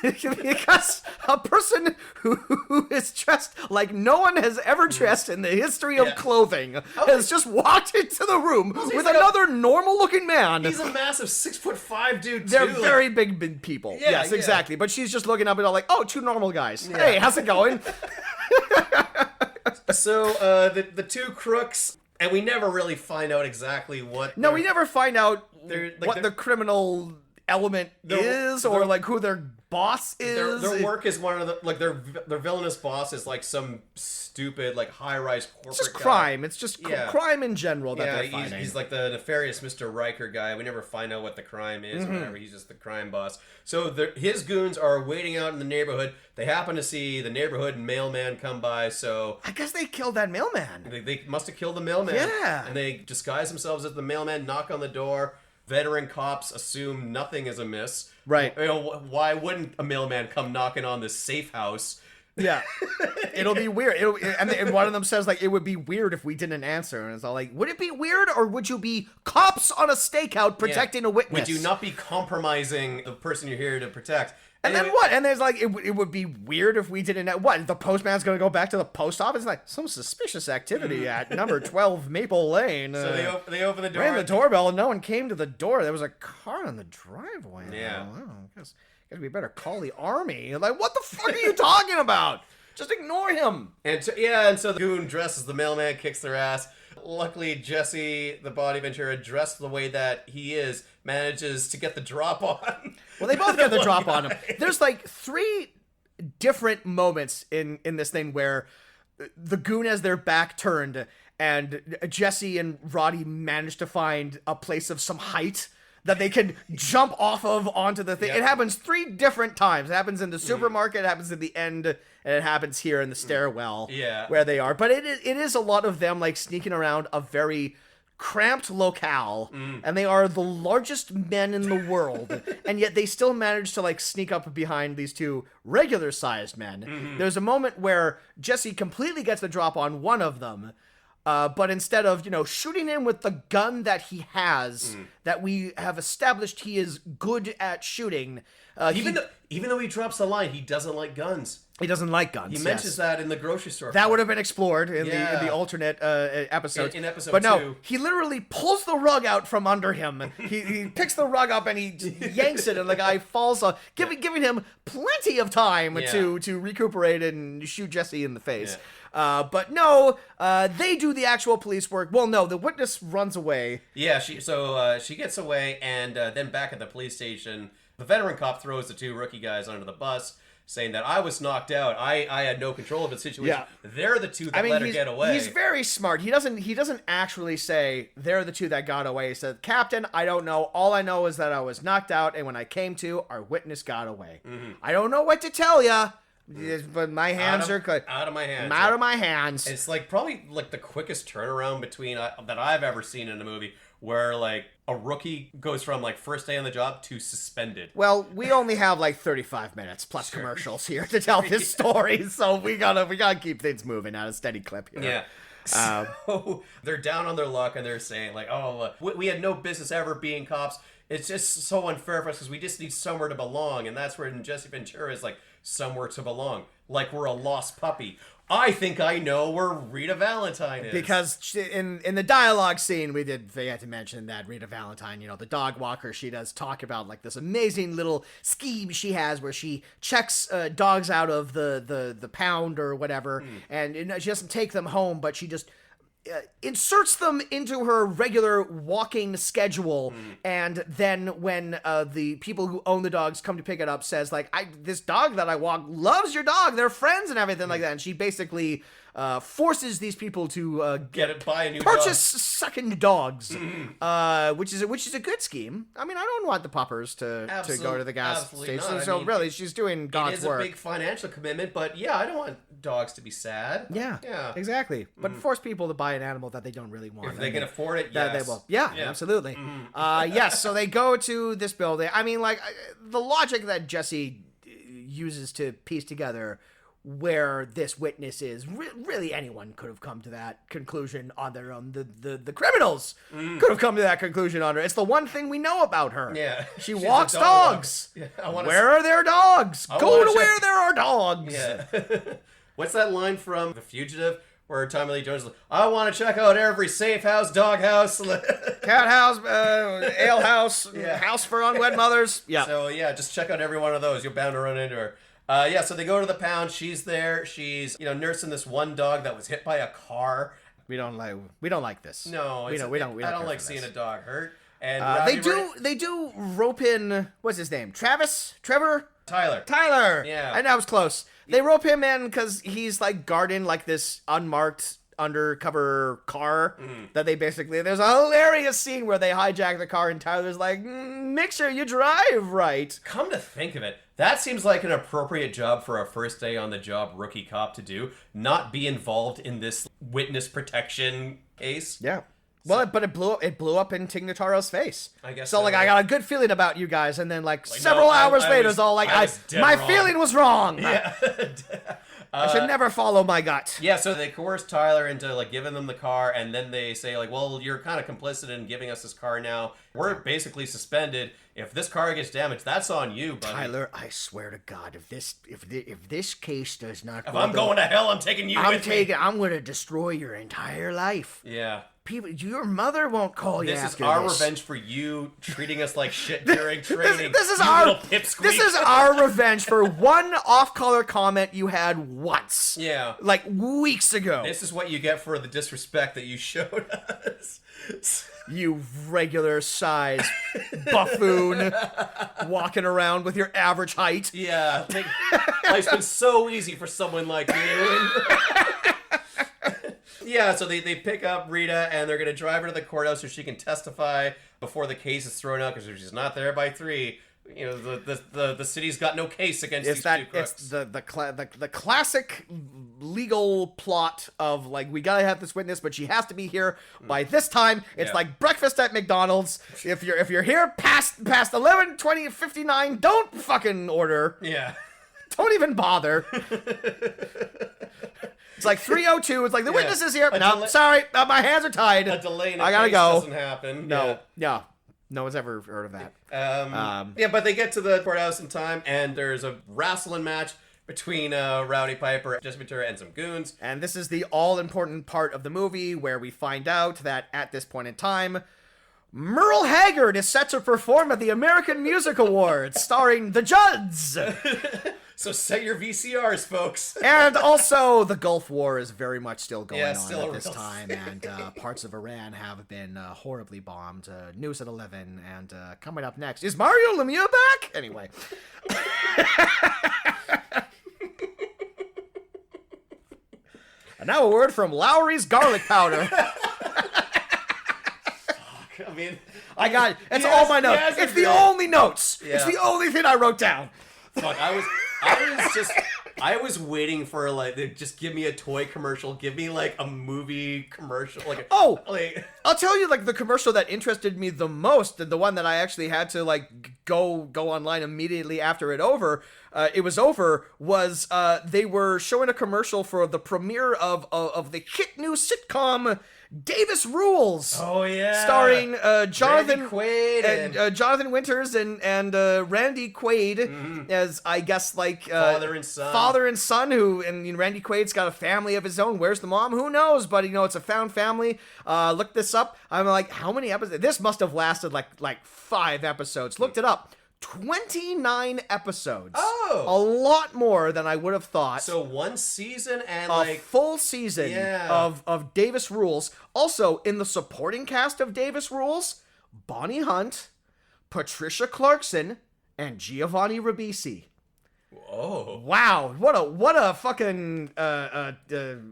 Because a person who is dressed like no one has ever dressed in the history of clothing has just walked into the room with another normal-looking man. He's a massive 6'5" dude, too. They're very big people. Yeah, yes, exactly. But she's just looking up and all like, "Oh, two normal guys. Yeah. Hey, how's it going?" So, the two crooks, and we never really find out exactly what... No, we never find out what the criminal element is, or like who their boss is. Their work is one of the, like, their villainous boss is like some stupid like high-rise corporate It's just crime. It's just crime in general that they're fighting. He's like the nefarious Mr. Riker guy. We never find out what the crime is or whatever. He's just the crime boss. So his goons are waiting out in the neighborhood. They happen to see the neighborhood mailman come by, so... I guess they killed that mailman. They must have killed the mailman. Yeah. And they disguise themselves as the mailman, knock on the door. Veteran cops assume nothing is amiss. Right. You know, why wouldn't a mailman come knocking on this safe house? Yeah. It'll be weird. And one of them says, like, it would be weird if we didn't answer. And it's all like, would it be weird, or would you be cops on a stakeout protecting a witness? Would you not be compromising the person you're here to protect? And then what? And there's like, it would be weird if we didn't know. What? The postman's going to go back to the post office? Like, some suspicious activity at number 12 Maple Lane. So they open the door. Rang the doorbell and no one came to the door. There was a car in the driveway. Yeah. I guess we better call the army. Like, what the fuck are you talking about? Just ignore him. And so the goon dressed as the mailman kicks their ass. Luckily, Jesse, the body Ventura, dressed the way that he is, manages to get the drop on. Well, they both get the drop on him. There's like 3 different moments in this thing where the goon has their back turned and Jesse and Roddy manage to find a place of some height that they can jump off of onto the thing. Yep. It happens 3 different times. It happens in the supermarket, it happens at the end, and it happens here in the stairwell where they are. But it is a lot of them like sneaking around a very cramped locale, and they are the largest men in the world, and yet they still manage to like sneak up behind these 2 regular-sized men. There's a moment where Jesse completely gets the drop on one of them, but instead of, shooting him with the gun that he has, that we have established he is good at shooting. Even though he drops the line, he doesn't like guns. He doesn't like guns. He mentions that in the grocery store. That would have been explored in the alternate episodes. In episode 2. But no, he literally pulls the rug out from under him. He picks the rug up and he yanks it, and the guy falls off, giving him plenty of time to recuperate and shoot Jesse in the face. Yeah. But no, they do the actual police work. Well, no, the witness runs away. Yeah, she gets away, and then back at the police station, the veteran cop throws the 2 rookie guys under the bus, saying that I was knocked out. I had no control of the situation. Yeah. They're the 2 that let her get away. He's very smart. He doesn't actually say they're the 2 that got away. He said, Captain, I don't know. All I know is that I was knocked out, and when I came to, our witness got away. I don't know what to tell you. But my hands are good. Out of my hands. Out of my hands. It's like probably like the quickest turnaround between that I've ever seen in a movie, where like a rookie goes from like first day on the job to suspended. Well, we only have like 35 minutes plus commercials here to tell this story, so we gotta keep things moving at a steady clip here. Yeah. So they're down on their luck and they're saying like, oh, we had no business ever being cops. It's just so unfair for us because we just need somewhere to belong, and that's where Jesse Ventura is like somewhere to belong, like we're a lost puppy. I think I know where Rita Valentine is. Because in the dialogue scene, we had to mention that Rita Valentine, the dog walker, she does talk about like this amazing little scheme she has where she checks dogs out of the pound or whatever, and she doesn't take them home, but she just inserts them into her regular walking schedule, and then when the people who own the dogs come to pick it up, says like, this dog that I walk loves your dog, they're friends and everything like that, and she basically forces these people to buy a new purchase second dogs, which is a good scheme. I mean, I don't want the puppers to go to the gas station, so really she's doing God's work. It is a big financial commitment, but yeah, I don't want dogs to be sad. Yeah, exactly. But force people to buy an animal that they don't really want. If they can afford it, yes. They will. Yeah, absolutely. Yes, so they go to this building. I mean, like, the logic that Jesse uses to piece together where this witness is, really anyone could have come to that conclusion on their own. The criminals could have come to that conclusion on her. It's the one thing we know about her. Yeah. She walks dogs. Yeah, where are their dogs? Go to where there are dogs. Yeah. What's that line from The Fugitive where Tommy Lee Jones is like, I want to check out every safe house, dog house, cat house, ale house, house for unwed mothers. Yeah. So yeah, just check out every one of those. You're bound to run into her. So they go to the pound. She's there. She's nursing this one dog that was hit by a car. We don't like this. No, I don't like seeing a dog hurt. And they do rope in, what's his name? Trevor? Tyler. Yeah. And that was close. They rope him in because he's like guarding like this unmarked undercover car that they basically, there's a hilarious scene where they hijack the car and Tyler's like, make sure you drive right. Come to think of it, that seems like an appropriate job for a first day on the job rookie cop to do, not be involved in this witness protection case. Yeah. Well, but it blew up in Tig Notaro's face. I guess so. Like, I got a good feeling about you guys, and then like several hours later, it's all like, my feeling was wrong. Yeah. I should never follow my gut. Yeah, so they coerce Tyler into like giving them the car, and then they say like, well, you're kind of complicit in giving us this car now. We're basically suspended. If this car gets damaged, that's on you, buddy. Tyler, I swear to God, if this case does not if I'm going to hell, I'm taking you with me. I'm going to destroy your entire life. Yeah. People, your mother won't call you after this. This is our revenge for you treating us like shit during training. This is our revenge for one off-color comment you had once. Yeah. Like weeks ago. This is what you get for the disrespect that you showed us. You regular size buffoon walking around with your average height. Yeah. Life's been so easy for someone like you. Yeah, so they pick up Rita, and they're going to drive her to the courthouse so she can testify before the case is thrown out, because if she's not there by 3, you know, the city's got no case against these two crooks. It's the classic legal plot of, like, we gotta have this witness, but she has to be here by this time. It's like breakfast at McDonald's. If you're here past 11, 20, 59, don't fucking order. Yeah. Don't even bother. It's like 3:02. It's like the witness is here. No, sorry, my hands are tied. A delay in I gotta go. Doesn't happen. No, no one's ever heard of that. Yeah, but they get to the courthouse in time, and there's a wrestling match between Rowdy Piper, Jesse Ventura, and some goons. And this is the all-important part of the movie where we find out that at this point in time, Merle Haggard is set to perform at the American Music Awards, starring the Judds. So set your VCRs, folks. And also, the Gulf War is very much still going on still at this time, and parts of Iran have been horribly bombed. News at 11, and coming up next, is Mario Lemieux back? Anyway. And now a word from Lowry's Garlic Powder. I mean, I got it. It's all my notes. It's the only notes. Yeah. It's the only thing I wrote down. Fuck, I was waiting for, like, they just give me a toy commercial, give me like a movie commercial, like I'll tell you, like, the commercial that interested me the most, the one that I actually had to like go online immediately after it was over, was they were showing a commercial for the premiere of the hit new sitcom Davis Rules. Oh yeah, starring Jonathan Quaid and Jonathan Winters and Randy Quaid as, I guess, like father and son. Who, and Randy Quaid's got a family of his own. Where's the mom? Who knows? But it's a found family. Looked this up. I'm like, how many episodes? This must have lasted like 5 episodes. Looked it up. 29 episodes. Oh! A lot more than I would have thought. So one season and a full season of Davis Rules. Also, in the supporting cast of Davis Rules, Bonnie Hunt, Patricia Clarkson, and Giovanni Ribisi. Whoa. Wow. What a fucking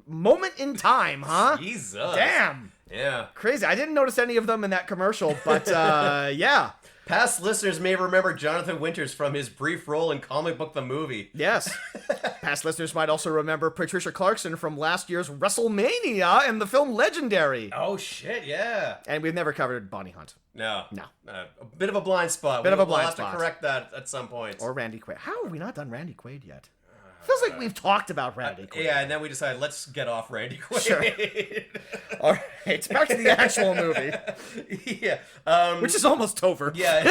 moment in time, huh? Jesus. Damn. Yeah. Crazy. I didn't notice any of them in that commercial, but yeah. Past listeners may remember Jonathan Winters from his brief role in Comic Book the Movie. Yes. Past listeners might also remember Patricia Clarkson from last year's WrestleMania and the film Legendary. Oh, shit, yeah. And we've never covered Bonnie Hunt. No. A bit of a blind spot. We'll have to correct that at some point. Or Randy Quaid. How have we not done Randy Quaid yet? Feels like we've talked about Randy Quaid. Yeah, and then we decided, let's get off Randy Quaid. Sure. All right, back to the actual movie. Yeah. Which is almost over. Yeah.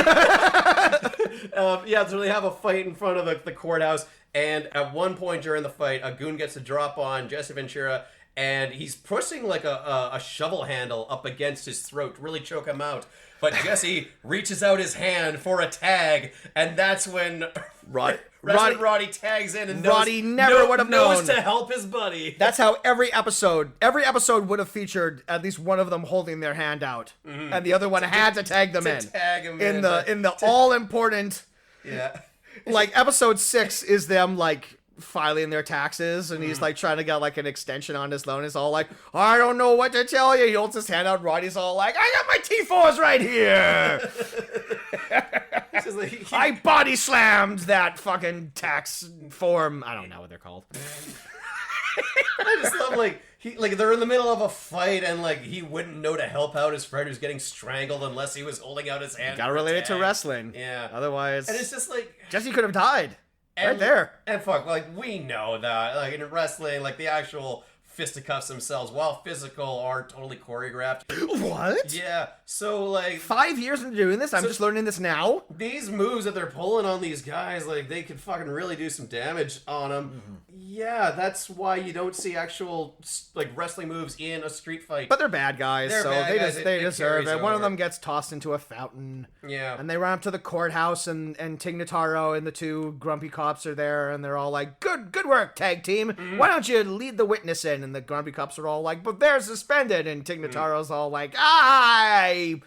So they have a fight in front of the courthouse, and at one point during the fight, a goon gets a drop on Jesse Ventura, and he's pushing like a shovel handle up against his throat to really choke him out. But Jesse reaches out his hand for a tag, and that's when Roddy tags in and Roddy never would have known to help his buddy. That's how every episode would have featured at least one of them holding their hand out, and the other one had to tag them in. Tag him in the all important. Yeah. Like episode 6 is them like filing their taxes, and he's like trying to get like an extension on his loan. He's all like, I don't know what to tell you. He holds his hand out. Roddy's all like, I got my T4s right here. I body slammed that fucking tax form. I don't know what they're called. I just love they're in the middle of a fight, and like he wouldn't know to help out his friend who's getting strangled unless he was holding out his hand. Gotta relate it to wrestling. Yeah. Otherwise, and it's just like Jesse could have died. Right there. And fuck, like, we know that, like, in wrestling, like, the actual fisticuffs themselves, while physical, are totally choreographed. What? Yeah, so, like... 5 years into doing this? I'm just learning this now? These moves that they're pulling on these guys, like, they could fucking really do some damage on them. Mm-hmm. Yeah, that's why you don't see actual, like, wrestling moves in a street fight. But they're bad guys, They're so bad guys. they It deserve carries it. One of over. them gets tossed into a fountain. Yeah. And they run up to the courthouse, and Tig Notaro and the two grumpy cops are there, and they're all like, good work, tag team. Why don't you lead the witness in? And the grumpy cops are all like, but they're suspended. And Tig Notaro's all like, I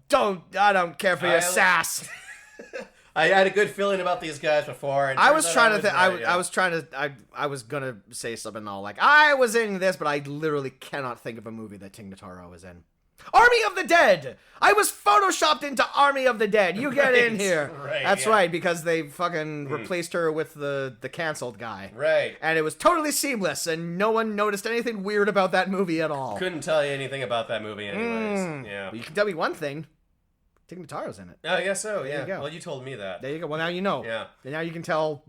don't care for your sass. I had a good feeling about these guys before. And I was trying to right, I was gonna say something all like, I was in this, but I literally cannot think of a movie that Tig Notaro was in. Army of the Dead! I was photoshopped into Army of the Dead. You get in here. Right, That's yeah. right, because they fucking replaced her with the canceled guy. Right. And it was totally seamless, and no one noticed anything weird about that movie at all. Couldn't tell you anything about that movie anyways. Yeah. But you can tell me one thing. Tig Notaro's in it. Oh, I guess so, yeah. There you go. Well, you told me that. There you go. Well, now you know. Yeah. And now you can tell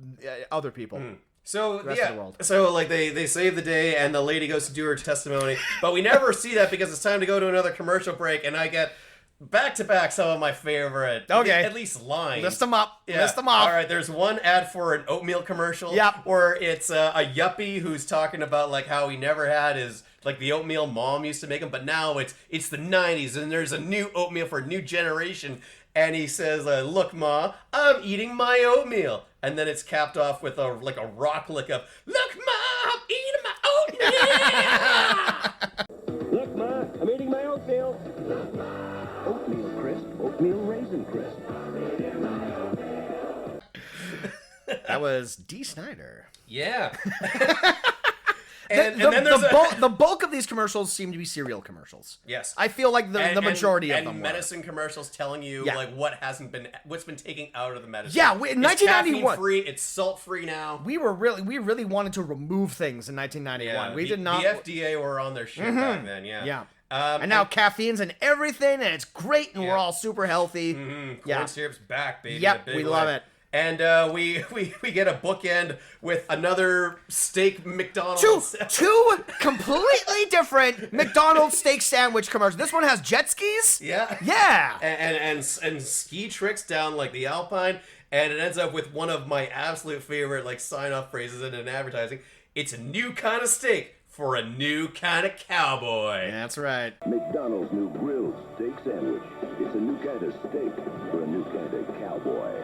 other people. So, rest yeah, of the world. so, like, they save the day, and the lady goes to do her testimony, but we never see that because it's time to go to another commercial break, and I get back-to-back some of my favorite, Okay. at least lines. List them up. Yeah. List them off. All right, there's one ad for an oatmeal commercial. Yep. Where it's a yuppie who's talking about, like, how he never had his, like, the oatmeal mom used to make him, but now it's the 90s, and there's a new oatmeal for a new generation, and he says, look, Ma, I'm eating my oatmeal. And then it's capped off with a rock lick of, look, Ma, I'm eating my oatmeal. Look, Ma, I'm eating my oatmeal. Oatmeal crisp, oatmeal raisin crisp. That was D. Snyder. Yeah. The bulk of these commercials seem to be cereal commercials. Yes. I feel like the majority of them and were. medicine commercials telling you Yeah. like what's been taken out of the medicine. Yeah, in it's 1991 caffeine-free, it's salt-free now. We really wanted to remove things in 1991. Yeah, We did not. The FDA were on their shit back then. Yeah. Yeah. And now caffeine's in everything, and it's great, and we're all super healthy. Corn syrup's back, baby. Yep, in a big we way. love it. And we get a bookend with another steak McDonald's. Two completely different McDonald's steak sandwich commercials. This one has jet skis. Yeah. Yeah. And ski tricks down like the Alpine, and it ends up with one of my absolute favorite like sign-off phrases in an advertising. It's a new kind of steak for a new kind of cowboy. That's right. McDonald's new grilled steak sandwich. It's a new kind of steak for a new kind of cowboy.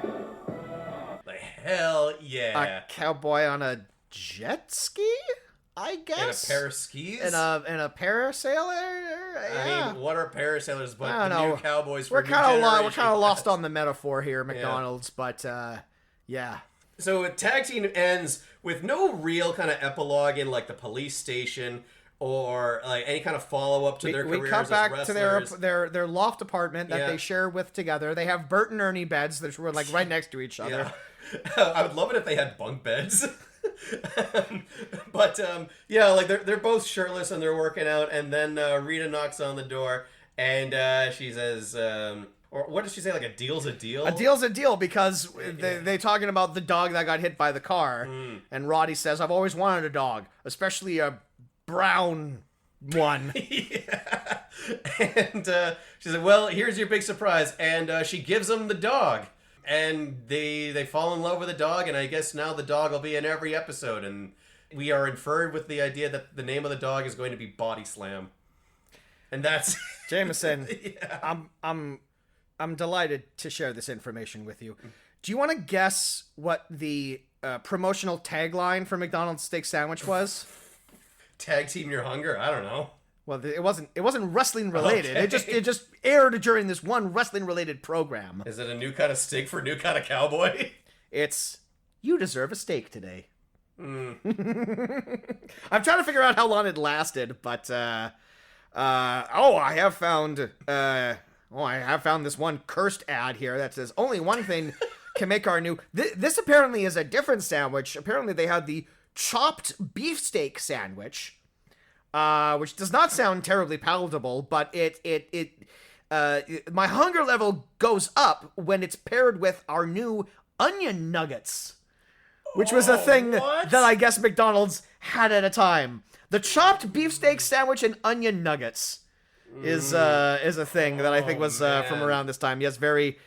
Like hell yeah. A cowboy on a jet ski, I guess. And a pair of skis? And a parasailer. Yeah. I mean, what are parasailers but I don't the new know. cowboys for We're a new kind of generation? we're kind of lost on the metaphor here, McDonald's, but yeah. So Tag Team ends with no real kind of epilogue in like the police station or like any kind of follow-up to their careers We cut as back wrestlers. to their loft apartment that Yeah. they share with together. They have Bert and Ernie beds that were like right next to each other. Yeah. I would love it if they had bunk beds. But yeah, like they're both shirtless and they're working out, and then Rita knocks on the door and she says, or what does she say? Like a deal's a deal. A deal's a deal because they talking about the dog that got hit by the car, and Roddy says, "I've always wanted a dog, especially a brown one." Yeah. And she said, "Well, here's your big surprise," and she gives him the dog. And they fall in love with the dog, and I guess now the dog will be in every episode. And we are inferred with the idea that the name of the dog is going to be Body Slam, and that's Jameson. Yeah. I'm delighted to share this information with you. Do you want to guess what the promotional tagline for McDonald's steak sandwich was? Tag Team Your Hunger. I don't know. Well, it wasn't wrestling related. Okay. It just aired during this one wrestling related program. Is it a new kind of steak for a new kind of cowboy? It's you deserve a steak today. I'm trying to figure out how long it lasted, but I have found this one cursed ad here that says only one thing can make our new. This apparently is a different sandwich. Apparently they had the chopped beefsteak sandwich. Which does not sound terribly palatable, but my hunger level goes up when it's paired with our new onion nuggets. which was a thing what? that I guess McDonald's had at a time. The chopped beefsteak sandwich and onion nuggets is a thing that I think was from around this time. Yes, very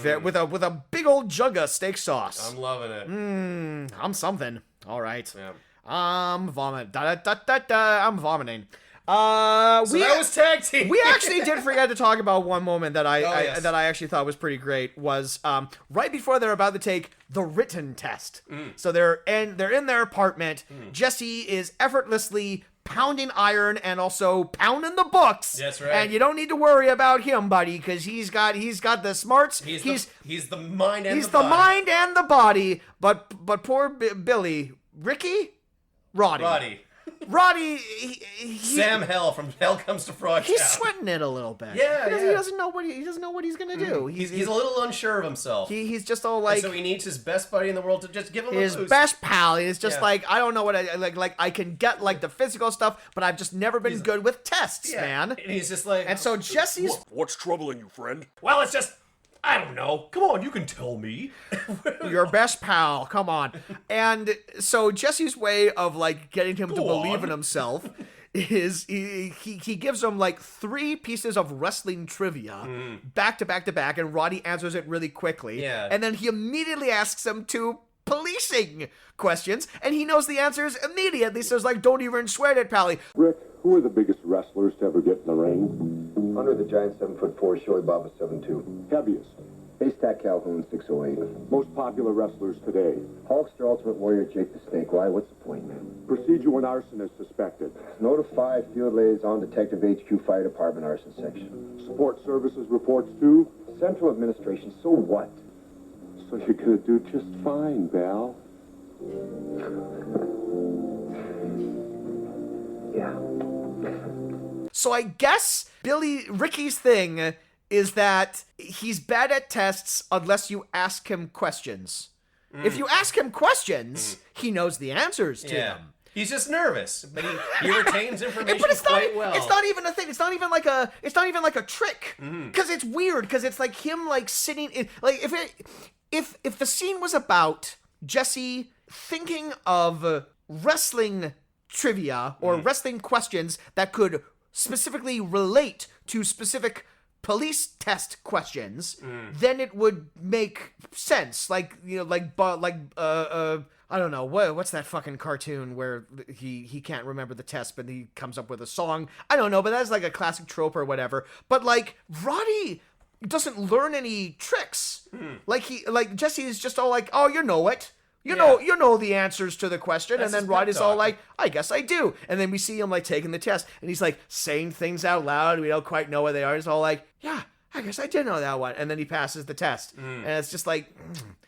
with a big old jug of steak sauce. I'm loving it. I'm something. All right. Yeah. I'm vomiting. I'm vomiting. So that was Tag Team. We actually did forget to talk about one moment that I yes. that I actually thought was pretty great. Was right before they're about to take the written test. So they're in their apartment. Jesse is effortlessly pounding iron and also pounding the books. That's right. And you don't need to worry about him, buddy, because he's got the smarts. He's the mind and he's the body. mind and the body. But poor Billy, Roddy. Roddy, Sam Hell from Hell Comes to Frogtown. He's sweating it a little bit. Yeah, He doesn't know what he's gonna do. He's a little unsure of himself. He's just all like, and so he needs his best buddy in the world to just give him his a boost. best pal. He's just like, I don't know what I like I can get like the physical stuff, but I've just never been good with tests, man. And he's just like, And so Jesse's What's troubling you, friend? well, it's just, I don't know. Come on, you can tell me. your best pal. Come on. And so Jesse's way of like getting him to believe in himself is he gives him like 3 pieces of wrestling trivia back to back to back, and Roddy answers it really quickly. Yeah. And then he immediately asks him 2 policing questions, and he knows the answers immediately. So it's like, don't even sweat it, Pally. Rick, who are the biggest wrestlers to ever get in the ring? Under the giant 7'4", Shoei Baba 7'2". Heaviest. Haystack Calhoun 608. Most popular wrestlers today. Hulkster Ultimate Warrior Jake the Snake. Why? What's the point, man? Procedural and arson is suspected. Notify Field Liaison Detective HQ Fire Department Arson Section. Support services reports too. Central Administration. So what? So you're gonna do just fine, Val. Yeah. So I guess Ricky's thing is that he's bad at tests unless you ask him questions. If you ask him questions, he knows the answers to them. He's just nervous, but he retains information But it's quite well. It's not even a thing. It's not even like a trick. Because it's weird. Because it's like him like sitting in, like if the scene was about Jesse thinking of wrestling trivia or wrestling questions that could specifically relate to specific police test questions, then it would make sense. Like, you know, I don't know, what's that fucking cartoon where he can't remember the test, but he comes up with a song? I don't know, but that's like a classic trope or whatever. But like Roddy doesn't learn any tricks. Like Jesse is just all like, oh, you know it. You know the answers to the question. That's and then his Roddy's pep all talk. like, I guess I do. And then we see him like taking the test, and he's like saying things out loud. We don't quite know what they are. He's all like, yeah, I guess I did know that one. And then he passes the test. And it's just like,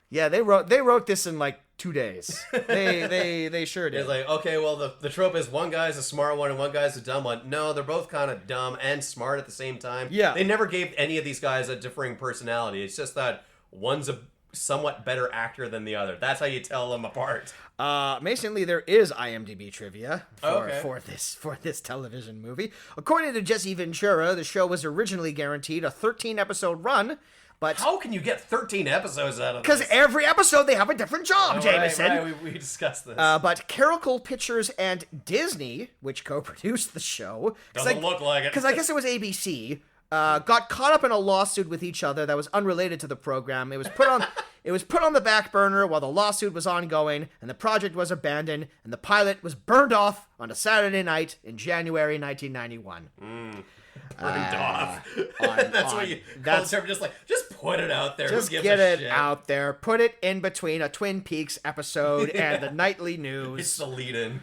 yeah, they wrote this in like 2 days. They sure did. It's like, okay, well, the trope is one guy's a smart one and one guy's a dumb one. No, they're both kind of dumb and smart at the same time. Yeah. They never gave any of these guys a differing personality. It's just that one's a somewhat better actor than the other. That's how you tell them apart. Amazingly, there is IMDb trivia Okay. for this television movie. According to Jesse Ventura, the show was originally guaranteed a 13-episode run, but How can you get 13 episodes out of this? because every episode they have a different job, Jameson. Right, we discussed this. But Caracol Pictures and Disney, which co-produced the show, Doesn't look like it. because I guess it was ABC, got caught up in a lawsuit with each other that was unrelated to the program. It was put on the back burner while the lawsuit was ongoing, and the project was abandoned, and the pilot was burned off on a Saturday night in January 1991. Burned off. That's what you call the term. Just put it out there. Just Who gives get a it shit? out there. Put it in between a Twin Peaks episode and the nightly news. It's the lead-in.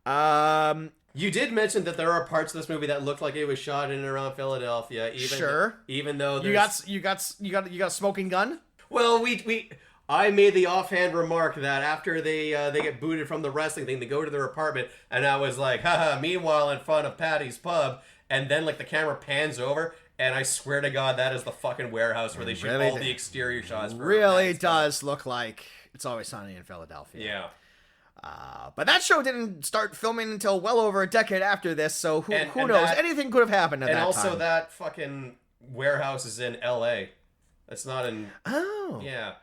Um, You did mention that there are parts of this movie that looked like it was shot in and around Philadelphia. Even though there's... you got a smoking gun? Well, I made the offhand remark that after they get booted from the wrestling thing, they go to their apartment, and I was like, haha, meanwhile in front of Patty's Pub, and then like the camera pans over, and I swear to God, that is the fucking warehouse where they shoot all the exterior shots. For Really Patty's Pub. does look like It's Always Sunny in Philadelphia. Yeah. But that show didn't start filming until well over a decade after this, so who And knows? that- Anything could have happened at that And also time. that fucking warehouse is in L.A. It's not in... Oh. Yeah.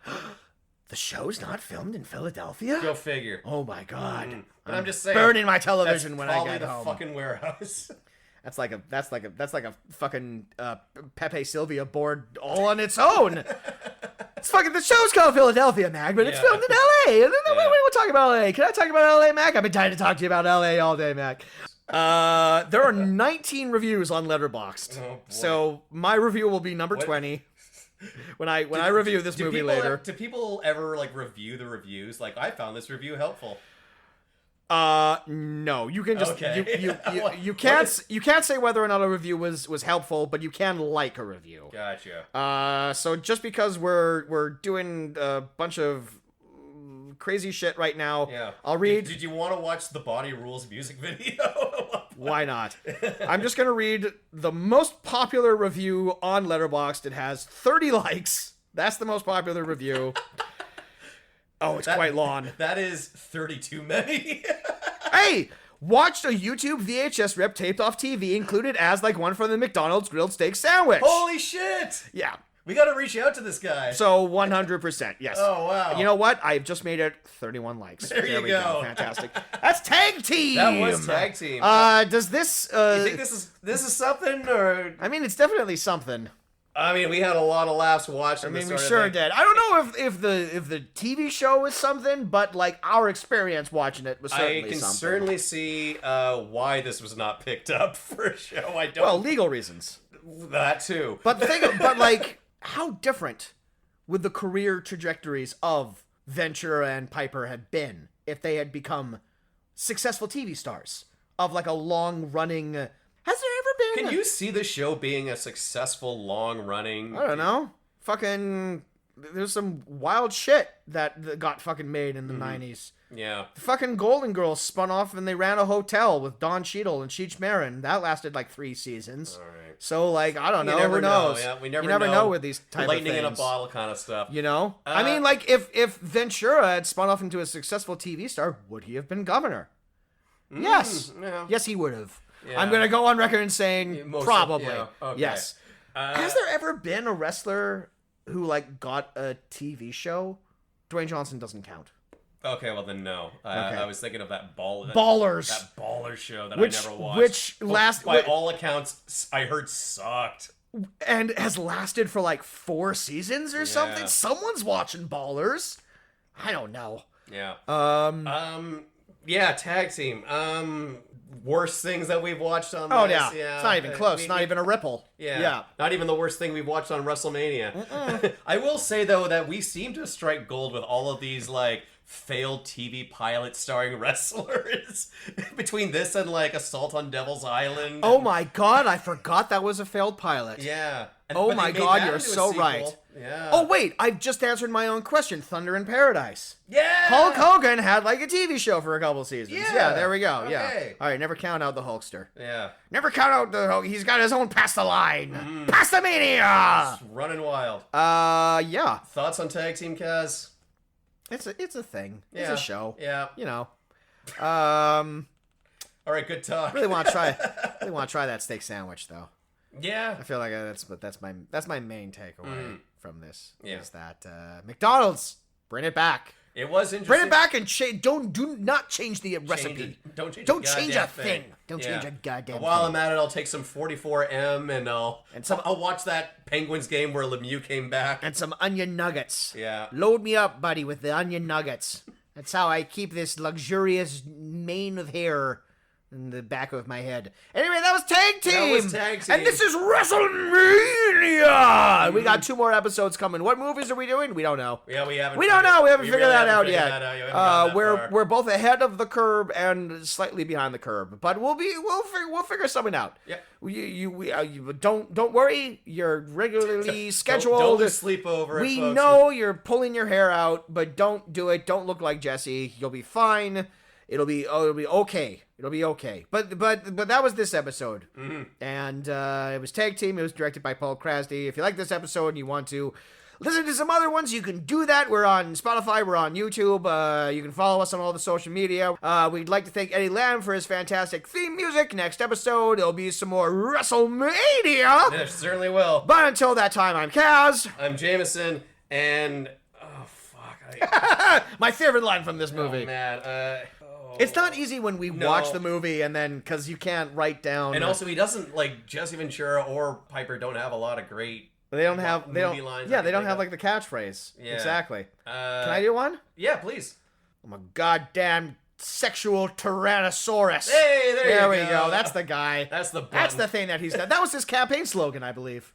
The show's not filmed in Philadelphia? Go figure. Oh my god. But I'm just saying, burning my television when I probably get the home. fucking warehouse. That's like a fucking Pepe Sylvia board all on its own. It's fucking, the show's called Philadelphia, Mac, but it's filmed in LA. And then we're talking about LA. Can I talk about LA, Mac? I've been dying to talk to you about LA all day, Mac. There are 19 reviews on Letterboxd. Oh, boy. So my review will be number 20. When I review this movie later. Do people ever like review the reviews? Like, I found this review helpful. No. You can just Okay. you can't say whether or not a review was helpful, but you can like a review. Gotcha. So just because we're doing a bunch of crazy shit right now, Yeah. I'll read. Did you want to watch the Body Rules music video? Why not? I'm just gonna read the most popular review on Letterboxd. It has 30 likes. That's the most popular review. Oh, it's quite long. That is 32 many. Hey! Watched a YouTube VHS rip taped off TV, included as like one for the McDonald's grilled steak sandwich. Holy shit! Yeah. We gotta reach out to this guy. So 100%, yes. Oh, wow. You know what? I've just made it 31 likes. There you go. Fantastic. That's Tag Team. That was Tag Team. Does this? You think this is something, or? I mean, it's definitely something. I mean, we had a lot of laughs watching. I mean, this we sort of sure thing. did. I don't know if the TV show is something, but like our experience watching it was certainly I can something. certainly see why this was not picked up for a show. I don't. Well, legal reasons. That too. But the thing, but like, how different would the career trajectories of Ventura and Piper have been if they had become successful TV stars of like a long running? Has there ever been? Can you see the show being a successful, long-running? I don't know. Fucking, there's some wild shit that got fucking made in the 90s. Yeah. The fucking Golden Girls spun off and they ran a hotel with Don Cheadle and Cheech Marin. That lasted like 3 seasons. All right. So like, I don't know. You never Who knows? Yeah, we you never know with these type of things. Lightning in a bottle kind of stuff. You know? I mean, like, if Ventura had spun off into a successful TV star, would he have been governor? Yes. Yeah. Yes, he would have. Yeah. I'm going to go on record and saying probably. Yeah, okay. Yes. Has there ever been a wrestler who, like, got a TV show? Dwayne Johnson doesn't count. Okay, well then no. Okay. I was thinking of that Ballers. That Baller show that Which- I never watched. which last- by all accounts, I heard sucked. And has lasted for, like, 4 seasons or something? Someone's watching Ballers. I don't know. Yeah. Yeah, Tag Team. Worst things that we've watched on Oh, this. yeah. It's not even close. Not even a ripple. Yeah. Not even the worst thing we've watched on WrestleMania. I will say, though, that we seem to strike gold with all of these, like, failed TV pilots starring wrestlers. Between this and, like, Assault on Devil's Island. Oh my god, I forgot that was a failed pilot. Yeah. Oh my god, you're so right. Yeah. Oh wait, I've just answered my own question. Thunder in Paradise. Yeah! Hulk Hogan had like a TV show for a couple seasons. Yeah, there we go. Yeah. Okay. All right, never count out the Hulkster. Yeah. Never count out the Hulk. He's got his own past the line. Past the mania. It's running wild. Yeah. Thoughts on Tag Team, Kaz? It's a thing. Yeah. It's a show. Yeah. You know. All right, good talk. Really want to try that steak sandwich though. Yeah. I feel like that's my main takeaway from this. Yeah. Is that McDonald's, bring it back. It was interesting. Bring it back and do not change the recipe. Don't change Don't a change goddamn a thing. Don't change a goddamn And while thing. I'm at it, I'll take some 44M and I'll watch that Penguins game where Lemieux came back. And some onion nuggets. Yeah. Load me up, buddy, with the onion nuggets. That's how I keep this luxurious mane of hair in the back of my head. Anyway, that was Tag Team. That was Tag Team. And this is WrestleMania. We got 2 more episodes coming. What movies are we doing? We don't know. Yeah, we haven't. We don't know. We haven't figured really that haven't out figured yet. that out. You haven't gotten that far. We're both ahead of the curb and slightly behind the curb, but we'll figure something out. Yeah. You don't worry. You're regularly scheduled. Don't lose sleep over it, We folks. know you're pulling your hair out, but don't do it. Don't look like Jesse. You'll be fine. It'll be okay. It'll be okay. But that was this episode. Mm-hmm. And it was Tag Team. It was directed by Paul Krasny. If you like this episode and you want to listen to some other ones, you can do that. We're on Spotify. We're on YouTube. You can follow us on all the social media. We'd like to thank Eddie Lamb for his fantastic theme music. Next episode, there'll be some more WrestleMania. There certainly will. But until that time, I'm Kaz. I'm Jameson, and oh fuck, My favorite line from this movie. Oh, man. It's not easy when we watch the movie and then, because you can't write down. And also, he doesn't, like, Jesse Ventura or Piper don't have a lot of great They don't have movie lines. Yeah, they don't have like the catchphrase. Yeah. Exactly. Can I do one? Yeah, please. I'm a goddamn sexual tyrannosaurus. Hey, there we go. That's the guy. That's the button. That's the thing that he's done. That was his campaign slogan, I believe.